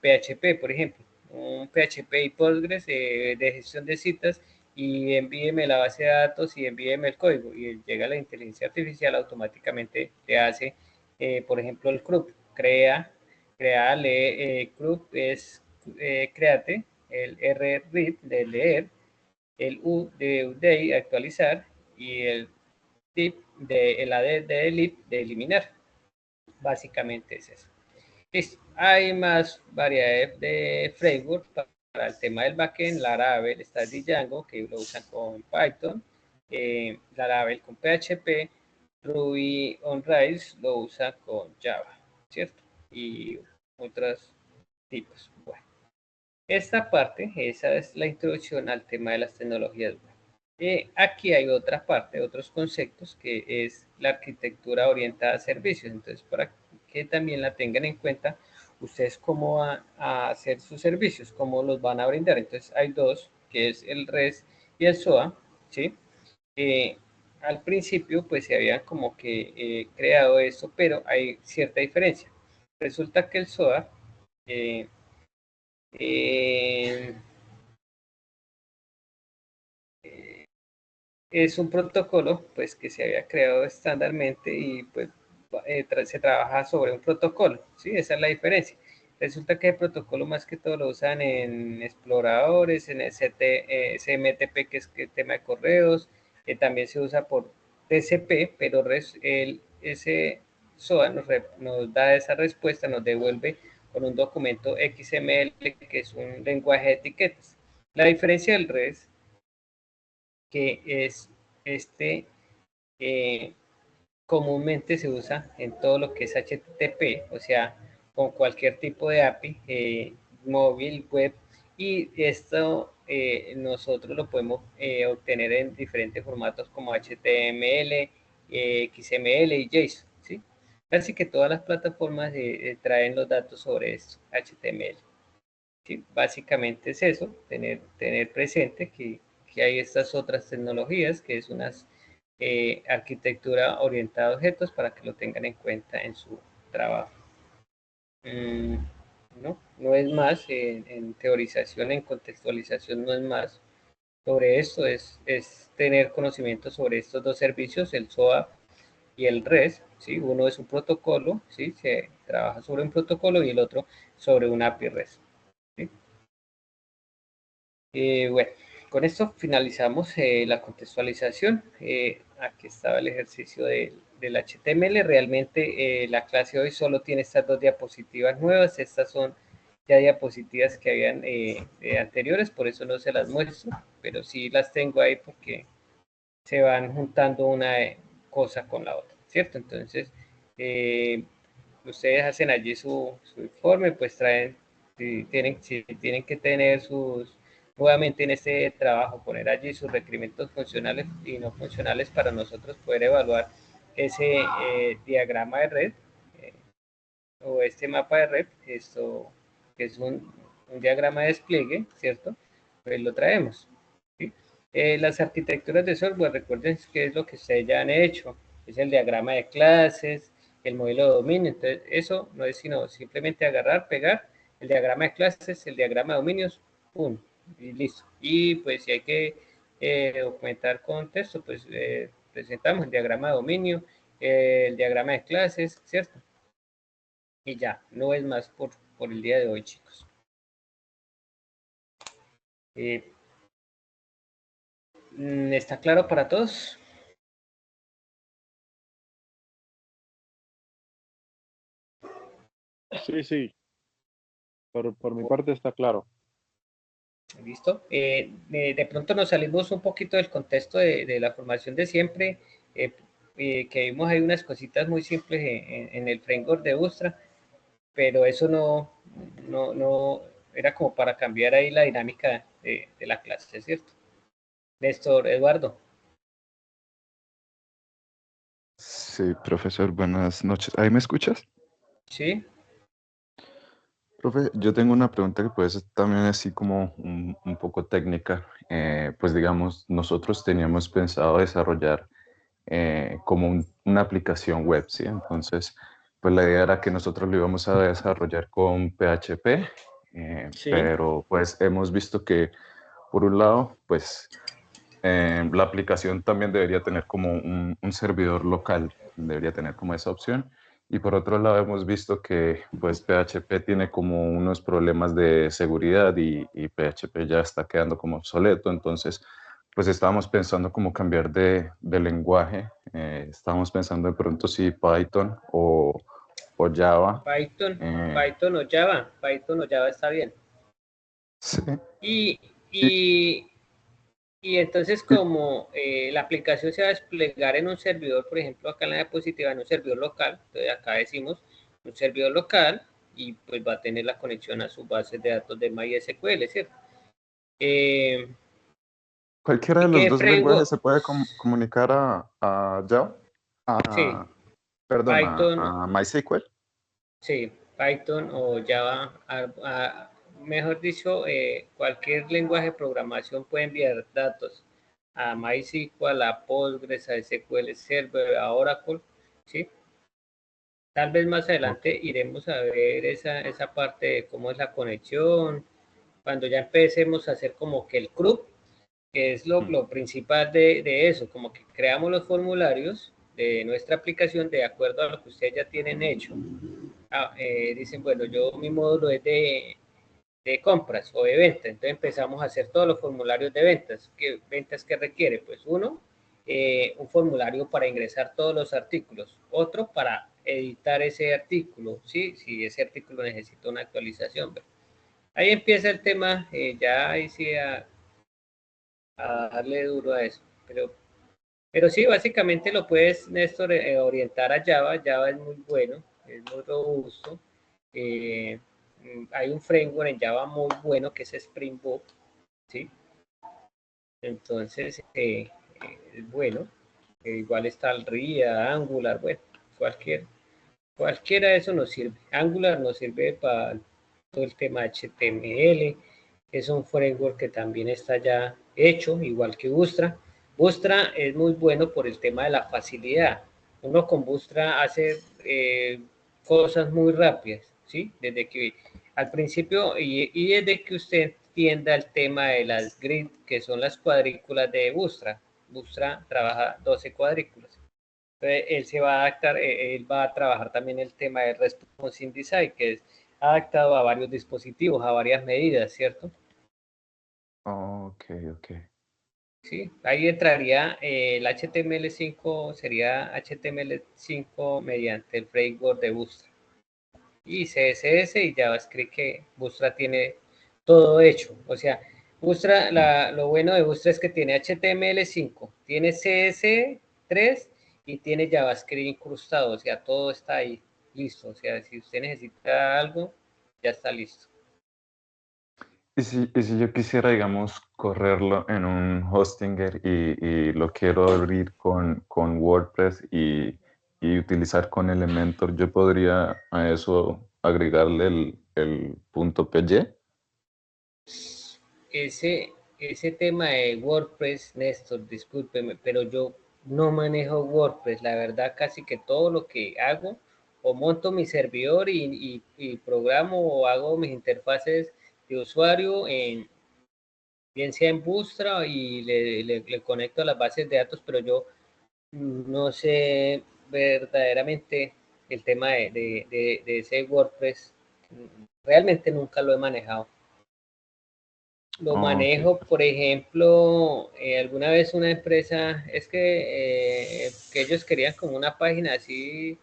PHP, por ejemplo, un PHP y Postgres de gestión de citas, y envíeme la base de datos y envíeme el código, y llega la inteligencia artificial, automáticamente te hace, por ejemplo, el CRUD, CRUD es créate, el R read de leer, el U de update, actualizar, y el tip el AD de delete, de eliminar. Básicamente es eso. Listo. Hay más variedades de framework para el tema del backend. Laravel está Django, que lo usan con Python. Laravel con PHP. Ruby on Rails lo usa con Java, ¿cierto? Y otros tipos. Bueno. esta parte, esa es la introducción al tema de las tecnologías web. Aquí hay otra parte, otros conceptos, que es la arquitectura orientada a servicios. Entonces, para que también la tengan en cuenta, ustedes cómo van a hacer sus servicios, cómo los van a brindar. Entonces, hay dos, que es el REST y el SOA, ¿sí? Al principio, pues se había como que creado esto, pero hay cierta diferencia. Resulta que el SOA eh, eh, es un protocolo pues que se había creado estándarmente y pues se trabaja sobre un protocolo, ¿sí? Esa es la diferencia. Resulta que el protocolo más que todo lo usan en exploradores, en el SMTP, que es el tema de correos, también se usa por TCP, pero ese SOA nos da esa respuesta, nos devuelve con un documento XML, que es un lenguaje de etiquetas. La diferencia del REST, que es este, eh, comúnmente se usa en todo lo que es HTTP, o sea, con cualquier tipo de API, móvil, web, y esto nosotros lo podemos obtener en diferentes formatos como HTML, XML y JSON, ¿sí? Así que todas las plataformas traen los datos sobre esto, HTML. ¿Sí? Básicamente es eso, tener presente que hay estas otras tecnologías, que es una arquitectura orientada a objetos, para que lo tengan en cuenta en su trabajo. No es más, en teorización, en contextualización no es más. Sobre esto es tener conocimiento sobre estos dos servicios, el SOAP y el REST, ¿sí? Uno es un protocolo, ¿sí? Se trabaja sobre un protocolo y el otro sobre un API REST. ¿Sí? Bueno, con esto finalizamos la contextualización. Aquí estaba el ejercicio del HTML. Realmente la clase hoy solo tiene estas dos diapositivas nuevas. Estas son ya diapositivas que habían anteriores, por eso no se las muestro, pero sí las tengo ahí porque se van juntando una cosa con la otra, ¿cierto? Entonces, ustedes hacen allí su informe, pues traen, si tienen que tener nuevamente en este trabajo, poner allí sus requerimientos funcionales y no funcionales para nosotros poder evaluar ese diagrama de red eh, o este mapa de red, esto que es un diagrama de despliegue, ¿cierto? Pues lo traemos, ¿sí? Las arquitecturas de software, recuerden que es lo que ustedes ya han hecho, es el diagrama de clases, el modelo de dominio. Entonces eso no es sino simplemente agarrar, pegar el diagrama de clases, el diagrama de dominios, ¡pum! Y listo. Y pues si hay que documentar con texto, pues presentamos el diagrama de dominio, el diagrama de clases, ¿cierto? Y ya, no es más por el día de hoy, chicos. ¿Está claro para todos? Sí, sí, por mi parte está claro. ¿Listo? De pronto nos salimos un poquito del contexto de la formación de siempre, que vimos ahí unas cositas muy simples en el framework de Bootstrap, pero eso no era como para cambiar ahí la dinámica de la clase, ¿cierto? Néstor, Eduardo. Sí, profesor, buenas noches. ¿Ahí me escuchas? ¿Sí? Profe, yo tengo una pregunta que puede ser también así como un poco técnica. Pues digamos, nosotros teníamos pensado desarrollar como una aplicación web, ¿sí? Entonces, pues la idea era que nosotros lo íbamos a desarrollar con PHP, Sí. pero pues hemos visto que por un lado, pues la aplicación también debería tener como un servidor local, debería tener como esa opción. Y por otro lado hemos visto que pues PHP tiene como unos problemas de seguridad y PHP ya está quedando como obsoleto. Entonces pues estábamos pensando como cambiar de lenguaje. Estábamos pensando de pronto si Python o Java. Python, eh, Python o Java está bien. sí. Y, Y, y, y entonces y- como la aplicación se va a desplegar en un servidor, por ejemplo, acá en la diapositiva, en un servidor local, entonces acá decimos un servidor local, y pues va a tener la conexión a su base de datos de MySQL, ¿cierto? ¿Cualquiera de ¿Y los qué dos lenguajes framework? se puede comunicar a Java? Sí, Perdón, Python, a MySQL. sí, Python o Java, mejor dicho, cualquier lenguaje de programación puede enviar datos a MySQL, a Postgres, a SQL Server, a Oracle, ¿sí? Tal vez más Ok. adelante iremos a ver esa parte de cómo es la conexión, cuando ya empecemos a hacer como que el CRUD, que es Mm. lo principal de eso, como que creamos los formularios de nuestra aplicación de acuerdo a lo que ustedes ya tienen hecho. Dicen, bueno, mi módulo es de compras o de venta, entonces empezamos a hacer todos los formularios de ventas. ¿Qué ventas que requiere? Pues uno, un formulario para ingresar todos los artículos, otro para editar ese artículo, ¿sí? Si ese artículo necesita una actualización. Ahí empieza el tema, ya ahí sí a darle duro a eso, pero sí, básicamente lo puedes, Néstor, orientar a Java. Java es muy bueno, es muy robusto. Eh, Hay un framework en Java muy bueno que es Spring Boot, ¿sí? Entonces, es bueno. Igual está el RIA, Angular, bueno, cualquiera de eso nos sirve. Angular nos sirve para todo el tema HTML. Es un framework que también está ya hecho, igual que Bootstrap. Bootstrap es muy bueno por el tema de la facilidad. Uno con Bootstrap hace cosas muy rápidas, ¿sí? Desde que al principio y desde que usted entienda el tema de las grid, que son las cuadrículas de Bootstrap. Bootstrap trabaja 12 cuadrículas. Entonces, él se va a adaptar, él va a trabajar también el tema de Responsive Design, que es adaptado a varios dispositivos, a varias medidas, ¿cierto? Ok, ok. Sí, ahí entraría el HTML5, sería HTML5 mediante el framework de Bootstrap. Y CSS y JavaScript, que Bootstrap tiene todo hecho. O sea, Bootstrap, lo bueno de Bootstrap es que tiene HTML5, tiene CS3 y tiene JavaScript incrustado. O sea, todo está ahí listo. O sea, si usted necesita algo, ya está listo. Y si yo quisiera, digamos, correrlo en un Hostinger y lo quiero abrir con WordPress y utilizar con Elementor, yo podría a eso agregarle el punto .py. Ese tema de WordPress, Néstor, discúlpeme, pero yo no manejo WordPress. La verdad, casi que todo lo que hago, o monto mi servidor y programo o hago mis interfaces de usuario, bien sea en Bootstrap y le conecto a las bases de datos, pero yo no sé verdaderamente el tema de ese WordPress. Realmente nunca lo he manejado. Lo Ok. manejo, por ejemplo, alguna vez una empresa, es que ellos querían como una página así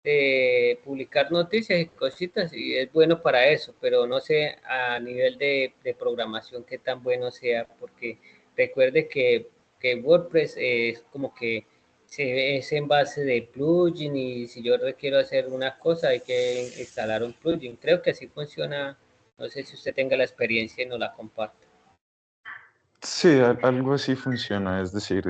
de publicar noticias y cositas, y es bueno para eso, pero no sé a nivel de programación qué tan bueno sea, porque recuerde que WordPress es como que es en base de plugin, y si yo requiero hacer una cosa hay que instalar un plugin. Creo que así funciona. No sé si usted tenga la experiencia y nos la comparte. Sí, algo así funciona, es decir,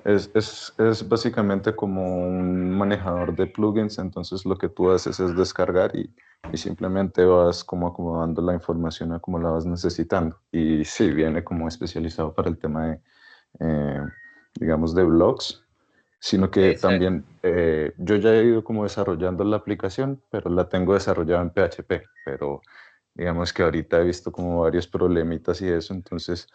es básicamente como un manejador de plugins, entonces lo que tú haces es descargar y simplemente vas como acomodando la información a como la vas necesitando. Y sí, viene como especializado para el tema de, eh, digamos, de blogs, sino que Exacto. también yo ya he ido como desarrollando la aplicación, pero la tengo desarrollada en PHP, pero digamos que ahorita he visto como varios problemitas y eso, entonces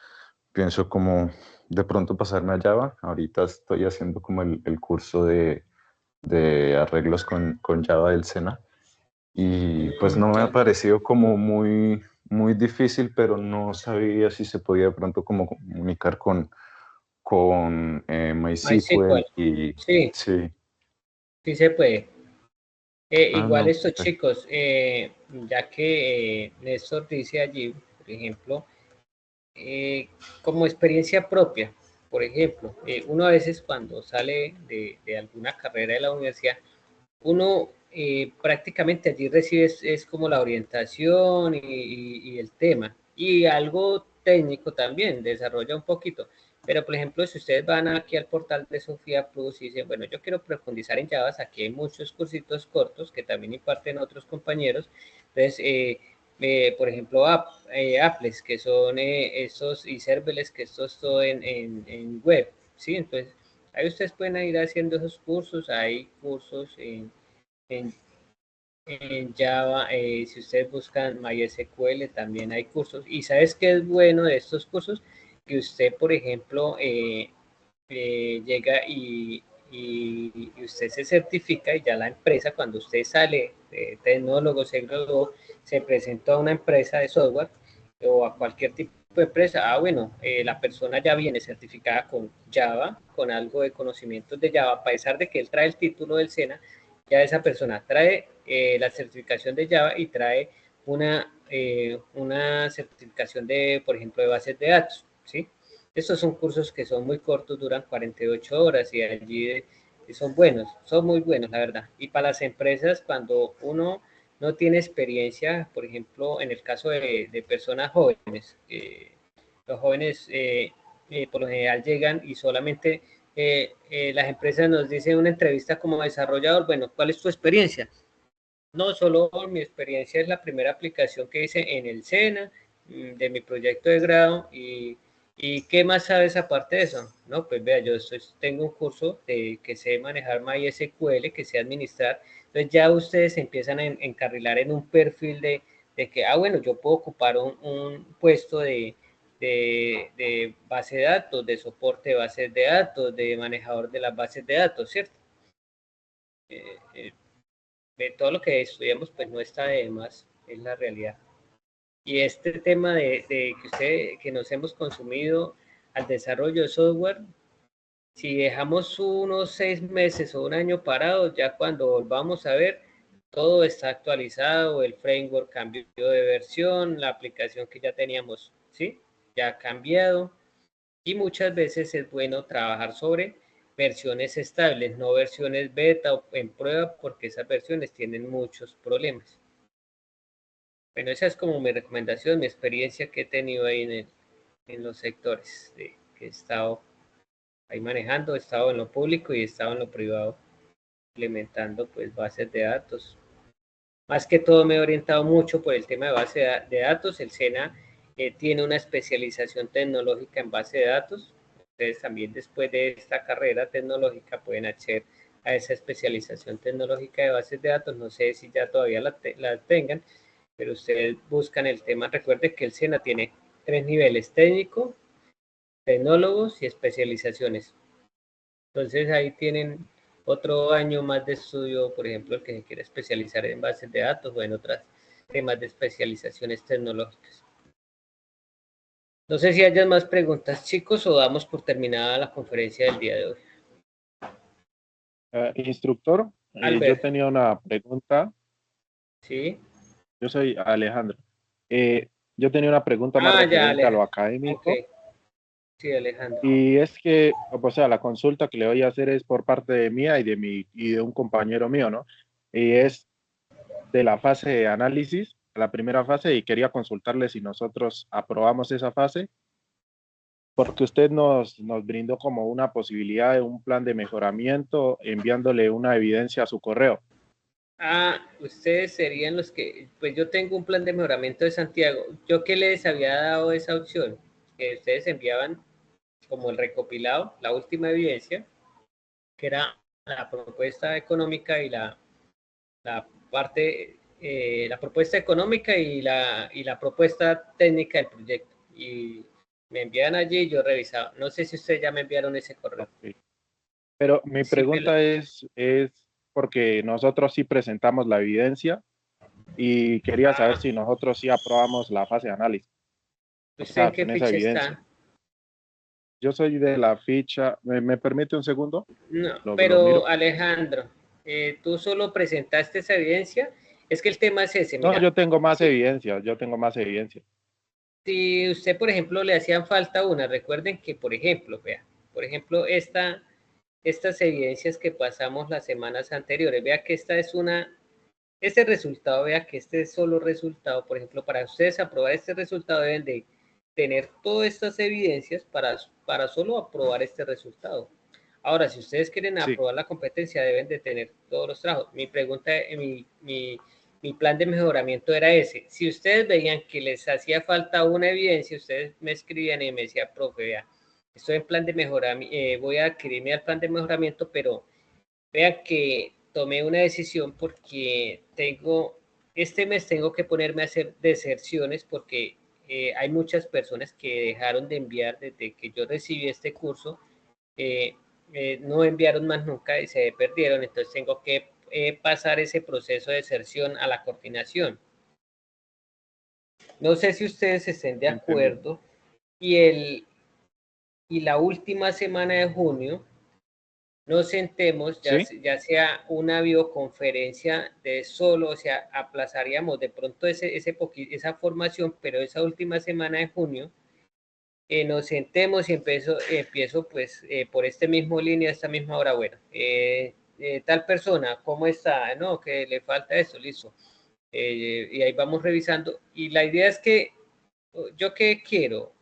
pienso como de pronto pasarme a Java. Ahorita estoy haciendo como el curso de arreglos con Java del SENA y pues no me ha Claro. parecido como muy difícil, pero no sabía si se podía de pronto como comunicar con MySQL, MySQL y sí, sí. sí se puede. Ah, Igual no, estos perfecto. chicos, ya que Néstor dice allí, por ejemplo, como experiencia propia, por ejemplo, uno a veces cuando sale de alguna carrera de la universidad, uno prácticamente allí recibes es como la orientación y el tema, y algo técnico también, desarrolla un poquito. Pero, por ejemplo, si ustedes van aquí al portal de Sofía Plus y dicen, bueno, yo quiero profundizar en Java, aquí hay muchos cursitos cortos que también imparten otros compañeros. Entonces, por ejemplo, Apples, que son estos, y Serverless, que esto es todo en web, ¿sí? Entonces, ahí ustedes pueden ir haciendo esos cursos, hay cursos en, en Java, si ustedes buscan MySQL, también hay cursos. ¿Y sabes qué es bueno de estos cursos? Que usted, por ejemplo, llega y usted se certifica y ya la empresa, cuando usted sale de tecnólogo, se graduó, se presentó a una empresa de software o a cualquier tipo de empresa, bueno, la persona ya viene certificada con Java, con algo de conocimientos de Java, a pesar de que él trae el título del SENA, ya esa persona trae la certificación de Java y trae una certificación de, por ejemplo, de bases de datos, ¿sí? Estos son cursos que son muy cortos, duran 48 horas y allí son buenos, son muy buenos, la verdad. Y para las empresas, cuando uno no tiene experiencia, por ejemplo, en el caso de personas jóvenes, los jóvenes por lo general llegan y solamente las empresas nos dicen en una entrevista como desarrollador, bueno, ¿cuál es tu experiencia? No, solo mi experiencia es la primera aplicación que hice en el SENA, de mi proyecto de grado, y ¿qué más sabes aparte de eso? No, pues vea, tengo un curso que sé manejar MySQL, que sé administrar, entonces ya ustedes empiezan a encarrilar en un perfil de que, bueno, yo puedo ocupar un puesto de base de datos, de soporte de bases de datos, de manejador de las bases de datos, ¿cierto? De todo lo que estudiamos, pues no está de más, es la realidad. Y este tema que nos hemos consumido al desarrollo de software, si dejamos unos 6 meses o un año parado, ya cuando volvamos a ver, todo está actualizado, el framework cambió de versión, la aplicación que ya teníamos, ¿sí? Ya ha cambiado. Y muchas veces es bueno trabajar sobre versiones estables, no versiones beta o en prueba, porque esas versiones tienen muchos problemas. Bueno, esa es como mi recomendación, mi experiencia que he tenido ahí en los sectores que he estado ahí manejando, he estado en lo público y he estado en lo privado, implementando pues bases de datos. Más que todo me he orientado mucho por el tema de base de datos. El SENA tiene una especialización tecnológica en base de datos. Ustedes también después de esta carrera tecnológica pueden acceder a esa especialización tecnológica de bases de datos. No sé si ya todavía la tengan, pero ustedes buscan el tema. Recuerden que el SENA tiene 3 niveles: técnico, tecnólogos y especializaciones. Entonces ahí tienen otro año más de estudio, por ejemplo, el que se quiere especializar en bases de datos o en otros temas de especializaciones tecnológicas. No sé si hayan más preguntas, chicos, o damos por terminada la conferencia del día de hoy. Instructor, yo tenía una pregunta. Sí. Yo soy Alejandro. Yo tenía una pregunta más referente a lo académico. Okay. Sí, Alejandro. Y es que, o sea, la consulta que le voy a hacer es por parte de mía y de un compañero mío, ¿no? Y es de la fase de análisis, la primera fase, y quería consultarle si nosotros aprobamos esa fase, porque usted nos brindó como una posibilidad de un plan de mejoramiento enviándole una evidencia a su correo. Ustedes serían los que, pues yo tengo un plan de mejoramiento de Santiago. ¿Yo qué les había dado esa opción? Que ustedes enviaban como el recopilado, la última evidencia, que era la propuesta económica y la parte, la propuesta económica y la propuesta técnica del proyecto. Y me envían allí y yo revisaba. No sé si ustedes ya me enviaron ese correo. Okay. Pero mi pregunta es porque nosotros sí presentamos la evidencia y quería saber si nosotros sí aprobamos la fase de análisis. ¿Usted en qué ficha está? Yo soy de la ficha, ¿me permite un segundo? No, pero Alejandro, tú solo presentaste esa evidencia. Es que el tema es ese. Mira, no, yo tengo más evidencia, yo tengo más evidencia. Si usted, por ejemplo, le hacían falta una, recuerden que, por ejemplo, estas evidencias que pasamos las semanas anteriores, vea que esta es una Este resultado, vea que este solo resultado, por ejemplo, para ustedes aprobar este resultado deben de tener todas estas evidencias para solo aprobar este resultado. Ahora, si ustedes quieren Sí, aprobar la competencia, deben de tener todos los trabajos. Mi pregunta, mi plan de mejoramiento era ese. Si ustedes veían que les hacía falta una evidencia, ustedes me escribían y me decían, profe, vea, estoy en plan de mejoramiento, voy a adquirirme al plan de mejoramiento, pero vean que tomé una decisión porque este mes tengo que ponerme a hacer deserciones porque hay muchas personas que dejaron de enviar desde que yo recibí este curso, eh, no enviaron más nunca y se perdieron, entonces tengo que pasar ese proceso de deserción a la coordinación. No sé si ustedes estén de entendí. acuerdo y la última semana de junio nos sentemos, Sí, ya sea una videoconferencia de solo, o sea, aplazaríamos de pronto esa formación, pero esa última semana de junio, nos sentemos y empiezo pues por este mismo línea, esta misma hora, bueno, tal persona, ¿cómo está? No, que le falta eso, listo. Y ahí vamos revisando. Y la idea es que yo que quiero,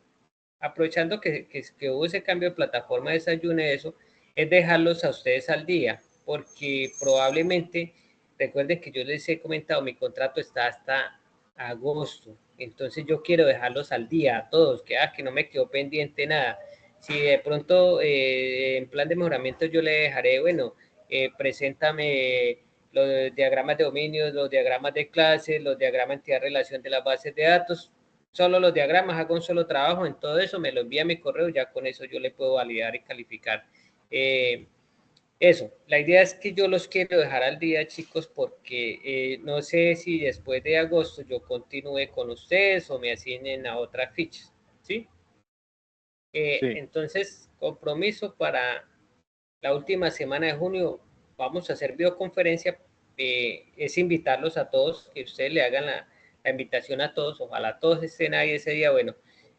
aprovechando que hubo ese cambio de plataforma de desayuno y eso, es dejarlos a ustedes al día, porque probablemente, recuerden que yo les he comentado, mi contrato está hasta agosto, entonces yo quiero dejarlos al día a todos, que no me quedó pendiente nada. Si de pronto en plan de mejoramiento yo le dejaré, bueno, preséntame los diagramas de dominios, los diagramas de clases, los diagramas de entidad relación de las bases de datos, solo los diagramas, hago un solo trabajo en todo eso, me lo envía a mi correo, ya con eso yo le puedo validar y calificar. Eso, la idea es que yo los quiero dejar al día, chicos, porque no sé si después de agosto yo continúe con ustedes o me asignen a otras fichas, ¿sí? sí, Entonces, compromiso para la última semana de junio, vamos a hacer videoconferencia, es invitarlos a todos, que ustedes le hagan la invitación a todos, ojalá todos estén ahí ese día, bueno,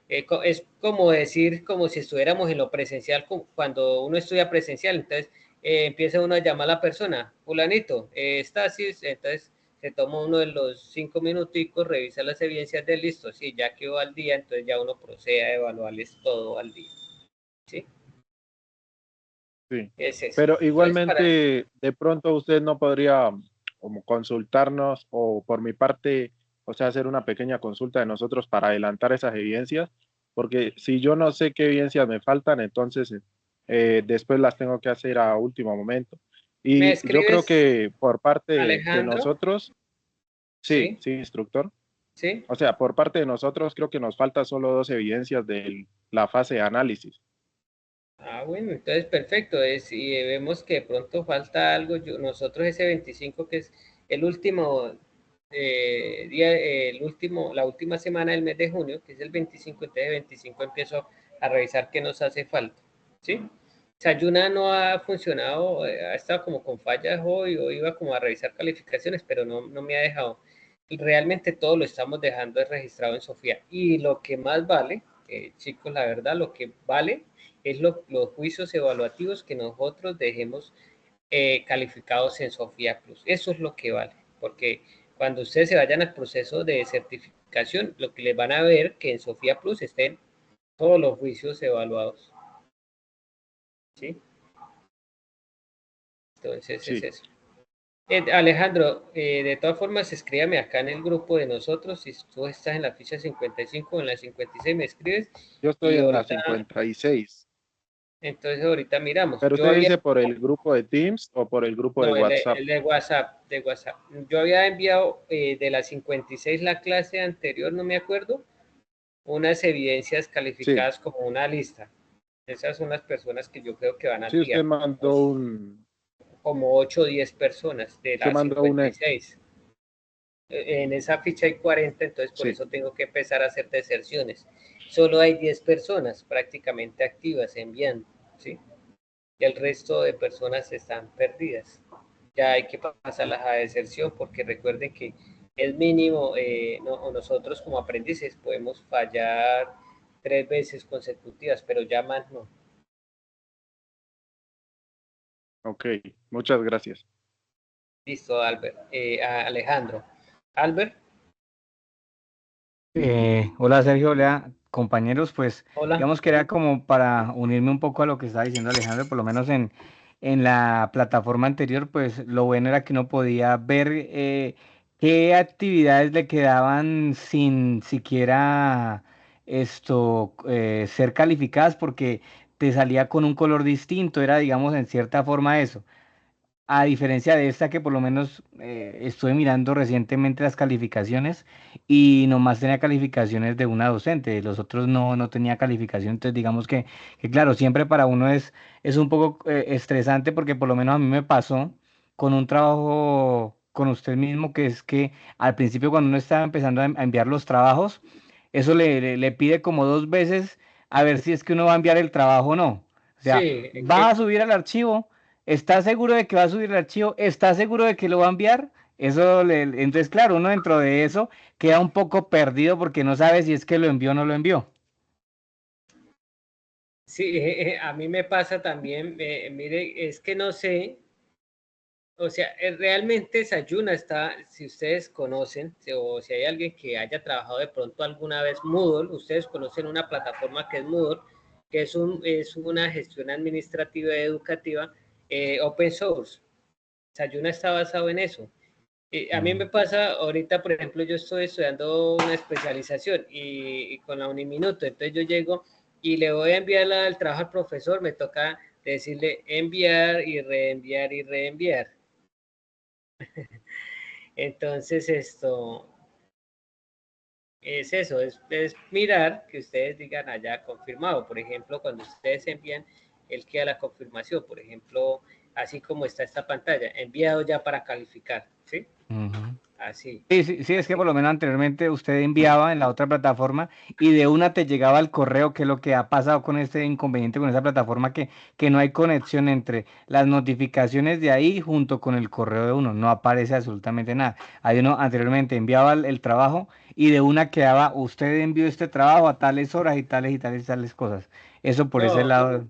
es como decir, como si estuviéramos en lo presencial, cuando uno estudia presencial, entonces empieza uno a llamar a la persona, fulanito, está así, entonces se toma uno de los 5 minuticos, revisa las evidencias de listo, sí, ya quedó al día, entonces ya uno procede a evaluarles todo al día, ¿sí? sí. Es eso. Pero Entonces, igualmente, de pronto usted no podría como consultarnos o por mi parte, o sea, hacer una pequeña consulta de nosotros para adelantar esas evidencias, porque si yo no sé qué evidencias me faltan, entonces después las tengo que hacer a último momento. ¿me Y yo creo escribes, que por parte de Alejandro? nosotros, sí, Sí, sí, instructor. sí. O sea, por parte de nosotros creo que nos falta solo dos evidencias de la fase de análisis. Ah, bueno, entonces perfecto. Si vemos que de pronto falta algo, nosotros ese 25 que es el último día, la última semana del mes de junio, que es el 25, entonces el 25 empiezo a revisar qué nos hace falta. ¿Sí? Sayuna no ha funcionado, ha estado como con fallas hoy, o iba como a revisar calificaciones, pero no me ha dejado. Realmente todo lo estamos dejando registrado en Sofía. Y lo que más vale, chicos, la verdad, lo que vale es los juicios evaluativos que nosotros dejemos calificados en Sofía Plus. Eso es lo que vale, porque cuando ustedes se vayan al proceso de certificación, lo que les van a ver que en Sofía Plus estén todos los juicios evaluados. ¿Sí? Entonces es Sí, eso. Alejandro, de todas formas, escríbame acá en el grupo de nosotros. Si tú estás en la ficha 55 o en la 56, me escribes yo estoy y en la ahorita, 56. entonces ahorita miramos. Pero Yo usted había, dice por el grupo de Teams o por el grupo de no, WhatsApp. el de WhatsApp, de WhatsApp. Yo había enviado de la 56 la clase anterior, no me acuerdo, unas evidencias Sí, calificadas como una lista. Esas son las personas que yo creo que van al sí, día, como 8 o 10 personas de usted la mandó un Excel. 56. En esa ficha hay 40, entonces por Sí, eso tengo que empezar a hacer deserciones. Solo hay 10 personas prácticamente activas enviando, ¿sí? Y el resto de personas están perdidas. Ya hay que pasarlas a deserción porque recuerden que es mínimo, nosotros como aprendices podemos fallar 3 veces consecutivas, pero ya más no. ok, muchas gracias. Listo, Albert. Alejandro. Albert, Hola Sergio, hola compañeros, pues hola. digamos que era como para unirme un poco a lo que estaba diciendo Alejandro, por lo menos en la plataforma anterior, pues lo bueno era que uno podía ver qué actividades le quedaban sin siquiera ser calificadas porque te salía con un color distinto, era digamos en cierta forma eso. A diferencia de esta que por lo menos estuve mirando recientemente las calificaciones y nomás tenía calificaciones de una docente, los otros no tenía calificación, entonces digamos que claro, siempre para uno es un poco estresante porque por lo menos a mí me pasó con un trabajo con usted mismo, que es que al principio cuando uno estaba empezando a enviar los trabajos, eso le pide como 2 veces a ver si es que uno va a enviar el trabajo o no. O sea, Sí, va a subir al archivo. ¿Está seguro de que va a subir el archivo? ¿Está seguro de que lo va a enviar? Entonces, claro, uno dentro de eso queda un poco perdido porque no sabe si es que lo envió o no lo envió. sí, a mí me pasa también, mire, es que no sé, o sea, realmente Sayuna está, si ustedes conocen, o si hay alguien que haya trabajado de pronto alguna vez Moodle, ustedes conocen una plataforma que es Moodle, que es una gestión administrativa y educativa open source. Sayuna está basado en eso. A mí me Mm. pasa ahorita, por ejemplo, yo estoy estudiando una especialización y con la Uniminuto, entonces yo llego y le voy a enviar el trabajo al profesor, me toca decirle enviar y reenviar y reenviar. Entonces esto es eso, es mirar que ustedes digan allá confirmado. Por ejemplo, cuando ustedes envían, él queda la confirmación, por ejemplo, así como está esta pantalla, enviado ya para calificar, ¿sí? Ujú. Así, Sí, sí, sí, es que por así. lo menos anteriormente usted enviaba en la otra plataforma y de una te llegaba el correo, que es lo que ha pasado con este inconveniente con esa plataforma, que no hay conexión entre las notificaciones de ahí junto con el correo de uno, no aparece absolutamente nada. Ahí uno anteriormente enviaba el trabajo y de una quedaba, usted envió este trabajo a tales horas y tales y tales y tales cosas. Eso por ese No, lado.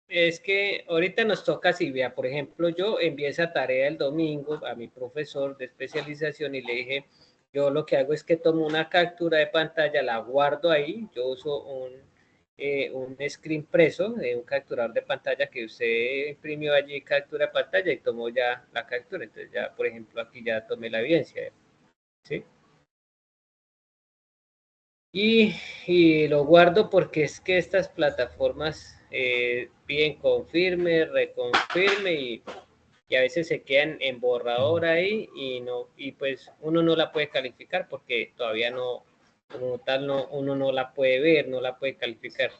es que ahorita nos toca así, vea, por ejemplo, yo envié esa tarea el domingo a mi profesor de especialización y le dije, yo lo que hago es que tomo una captura de pantalla, la guardo ahí, yo uso un screen preso, un capturador de pantalla que usted imprimió allí, captura de pantalla y tomó ya la captura, entonces ya, por ejemplo, aquí ya tomé la evidencia, ¿sí? Y, y lo guardo porque es que estas plataformas piden confirme, reconfirme y a veces se quedan en borrador ahí y no, y pues uno no la puede calificar porque todavía no, como tal, no, uno no la puede ver, no la puede calificar.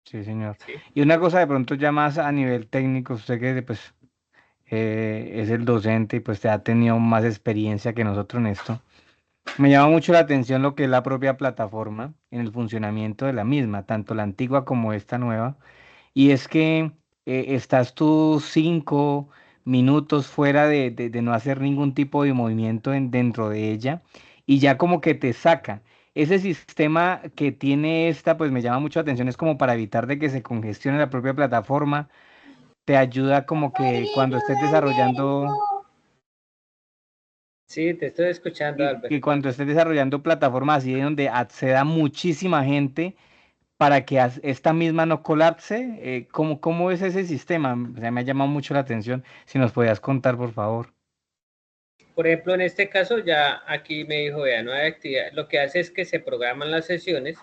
Sí, señor. ¿Sí? Y una cosa de pronto ya más a nivel técnico, usted que pues es el docente y pues ha tenido más experiencia que nosotros en esto. Me llama mucho la atención lo que es la propia plataforma en el funcionamiento de la misma, tanto la antigua como esta nueva. Y es que estás tú 5 minutos fuera de no hacer ningún tipo de movimiento dentro de ella y ya como que te saca. Ese sistema que tiene esta, pues me llama mucho la atención, es como para evitar de que se congestione la propia plataforma, te ayuda como que cuando estés desarrollando Sí, te estoy escuchando, Albert. que cuando estés desarrollando plataformas así donde acceda muchísima gente para que esta misma no colapse, ¿cómo es ese sistema? O sea, me ha llamado mucho la atención. Si nos podías contar, por favor. Por ejemplo, en este caso ya aquí me dijo, vea, no hay actividad. Lo que hace es que se programan las sesiones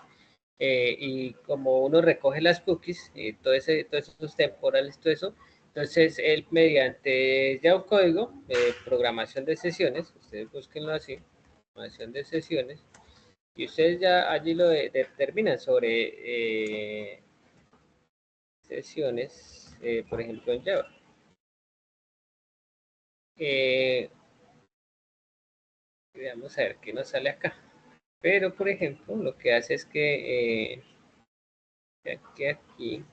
y como uno recoge las cookies, todos esos temporales, todo eso, entonces él mediante ya un código de programación de sesiones, ustedes búsquenlo así, programación de sesiones, y ustedes ya allí lo determinan sobre sesiones, por ejemplo en Java. Eh, Vamos a ver qué nos sale acá. Pero, por ejemplo, lo que hace es que aquí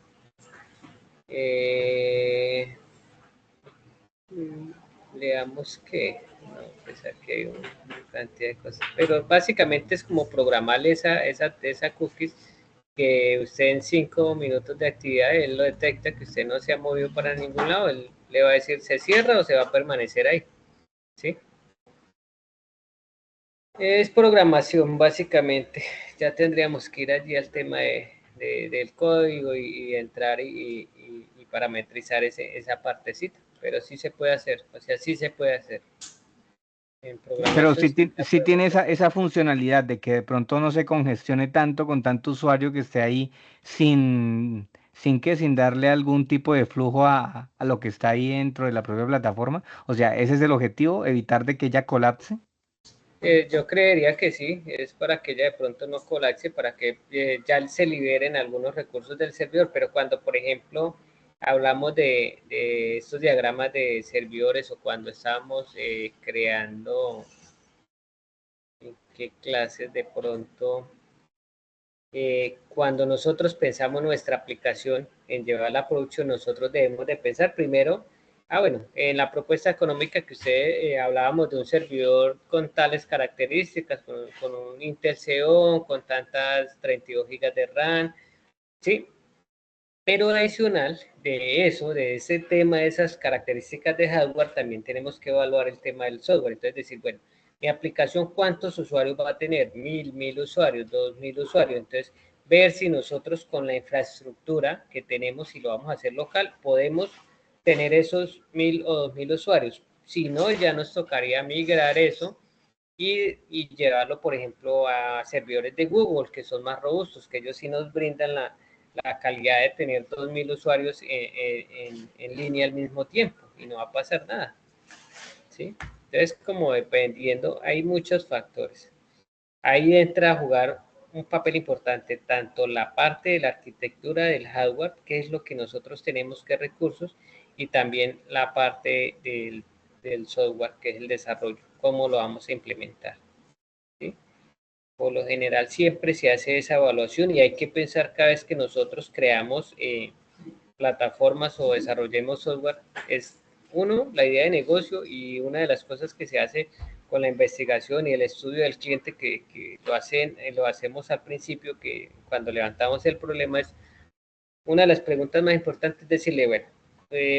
eh, leamos que, no, pues aquí hay una cantidad de cosas, pero básicamente es como programarle esa cookies que usted en 5 minutos de actividad, él lo detecta que usted no se ha movido para ningún lado, él le va a decir, ¿se cierra o se va a permanecer ahí? ¿Sí? Es programación, básicamente. Ya tendríamos que ir allí al tema del código y entrar y parametrizar esa partecita, pero sí se puede hacer, o sea, sí se puede hacer. En Pero programación sí tiene esa funcionalidad de que de pronto no se congestione tanto con tanto usuario que esté ahí sin darle algún tipo de flujo a lo que está ahí dentro de la propia plataforma. O sea, ese es el objetivo, evitar de que ella colapse. Yo creería que sí, es para que ella de pronto no colapse, para que ya se liberen algunos recursos del servidor, pero cuando, por ejemplo, hablamos de estos diagramas de servidores o cuando estamos creando, ¿qué clases de pronto? Cuando nosotros pensamos nuestra aplicación en llevarla a producción, nosotros debemos de pensar primero, bueno, en la propuesta económica que usted hablábamos de un servidor con tales características, con un Intel Xeon, con tantas 32 GB de RAM, ¿sí? Pero adicional de eso, de ese tema, de esas características de hardware, también tenemos que evaluar el tema del software. Entonces decir, bueno, mi aplicación, ¿cuántos usuarios va a tener? 1000 usuarios, 2000 usuarios. Entonces, ver si nosotros con la infraestructura que tenemos, y lo vamos a hacer local, podemos tener esos 1000 o 2000 usuarios. Si no, ya nos tocaría migrar eso y llevarlo, por ejemplo, a servidores de Google, que son más robustos, que ellos sí nos brindan la calidad de tener 2000 usuarios en línea al mismo tiempo y no va a pasar nada, ¿sí? Entonces, como dependiendo, hay muchos factores. Ahí entra a jugar un papel importante tanto la parte de la arquitectura del hardware, que es lo que nosotros tenemos que recursos, y también la parte del software, que es el desarrollo, cómo lo vamos a implementar, ¿sí? Por lo general siempre se hace esa evaluación y hay que pensar cada vez que nosotros creamos plataformas o desarrollemos software, es uno, la idea de negocio, y una de las cosas que se hace con la investigación y el estudio del cliente que lo hacemos al principio, que cuando levantamos el problema es una de las preguntas más importantes, decirle, bueno,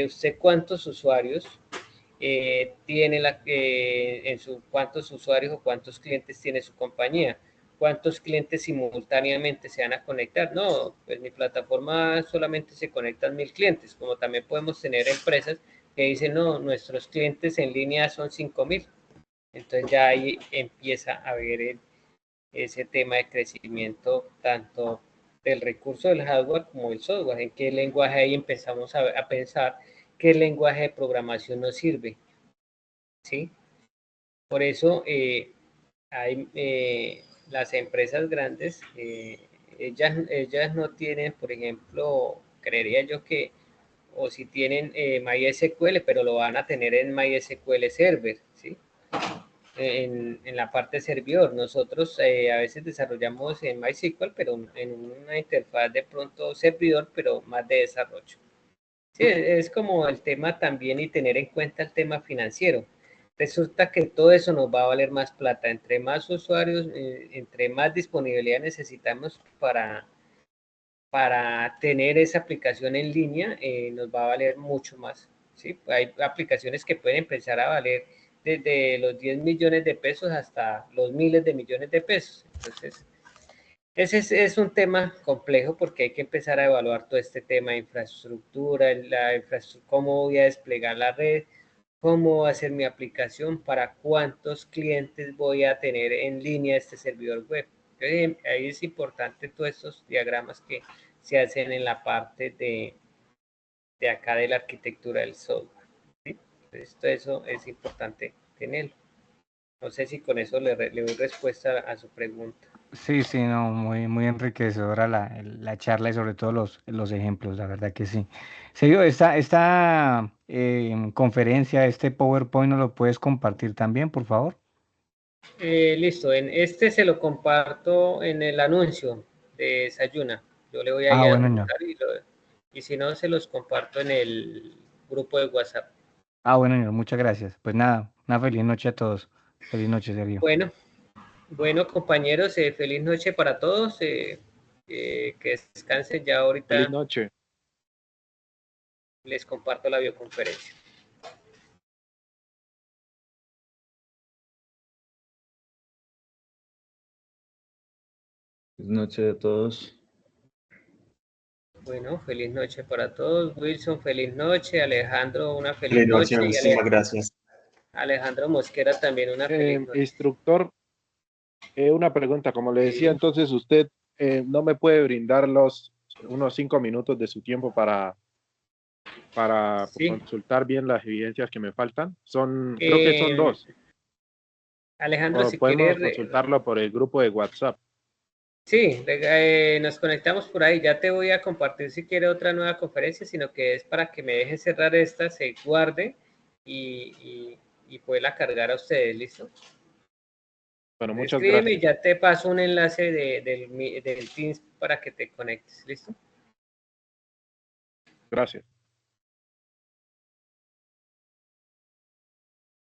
¿usted cuántos usuarios tiene cuántos usuarios o cuántos clientes tiene su compañía? ¿Cuántos clientes simultáneamente se van a conectar? No, pues mi plataforma solamente se conectan 1000 clientes, como también podemos tener empresas que dicen, no, nuestros clientes en línea son 5000. Entonces ya ahí empieza a ver ese tema de crecimiento tanto del recurso del hardware como del software, en qué lenguaje ahí empezamos a pensar qué lenguaje de programación nos sirve, ¿sí? Por eso las empresas grandes, ellas no tienen, por ejemplo, creería yo que, o si tienen MySQL, pero lo van a tener en MySQL Server, ¿sí? En la parte servidor. Nosotros a veces desarrollamos en MySQL, pero en una interfaz de pronto servidor, pero más de desarrollo. Sí, es como el tema también y tener en cuenta el tema financiero. Resulta que todo eso nos va a valer más plata. Entre más usuarios, entre más disponibilidad necesitamos para tener esa aplicación en línea, nos va a valer mucho más, ¿sí? Hay aplicaciones que pueden empezar a valer desde los 10 millones de pesos hasta los miles de millones de pesos. Entonces, ese es un tema complejo porque hay que empezar a evaluar todo este tema de infraestructura, cómo voy a desplegar la red, cómo va a ser mi aplicación, para cuántos clientes voy a tener en línea este servidor web. Entonces, ahí es importante todos estos diagramas que se hacen en la parte de acá de la arquitectura del software, ¿sí? Entonces, todo eso es importante tenerlo. No sé si con eso le doy respuesta a su pregunta. Sí, sí, no, muy enriquecedora la charla y sobre todo los ejemplos, la verdad que sí. Sergio, esta conferencia, este PowerPoint, ¿no lo puedes compartir también, por favor? Listo, en este se lo comparto en el anuncio de Desayuna. Yo le voy a Ah, ir a bueno, señor. adjuntar y si no, se los comparto en el grupo de WhatsApp. Ah, bueno, señor, muchas gracias. Pues nada, una feliz noche a todos. Feliz noche, Sergio. Bueno, compañeros, feliz noche para todos. Que descansen ya Feliz ahorita. noche. Les comparto la videoconferencia. Buenas noches a todos. Bueno, feliz noche para todos. Wilson, feliz noche. Alejandro, una feliz Feliz noche, noche. Y muchísimas gracias. Alejandro Mosquera también una feliz noche. Instructor, una pregunta, como le decía, entonces usted no me puede brindar unos 5 minutos de su tiempo para Sí. consultar bien las evidencias que me faltan. Creo que son 2. Alejandro, O si podemos quieres, consultarlo por el grupo de WhatsApp. sí, nos conectamos por ahí. Ya te voy a compartir si quiere otra nueva conferencia, sino que es para que me deje cerrar esta, se guarde y poderla cargar a ustedes, ¿listo? Bueno, muchas Escríbeme y gracias. ya te paso un enlace del Teams para que te conectes, ¿listo? Gracias.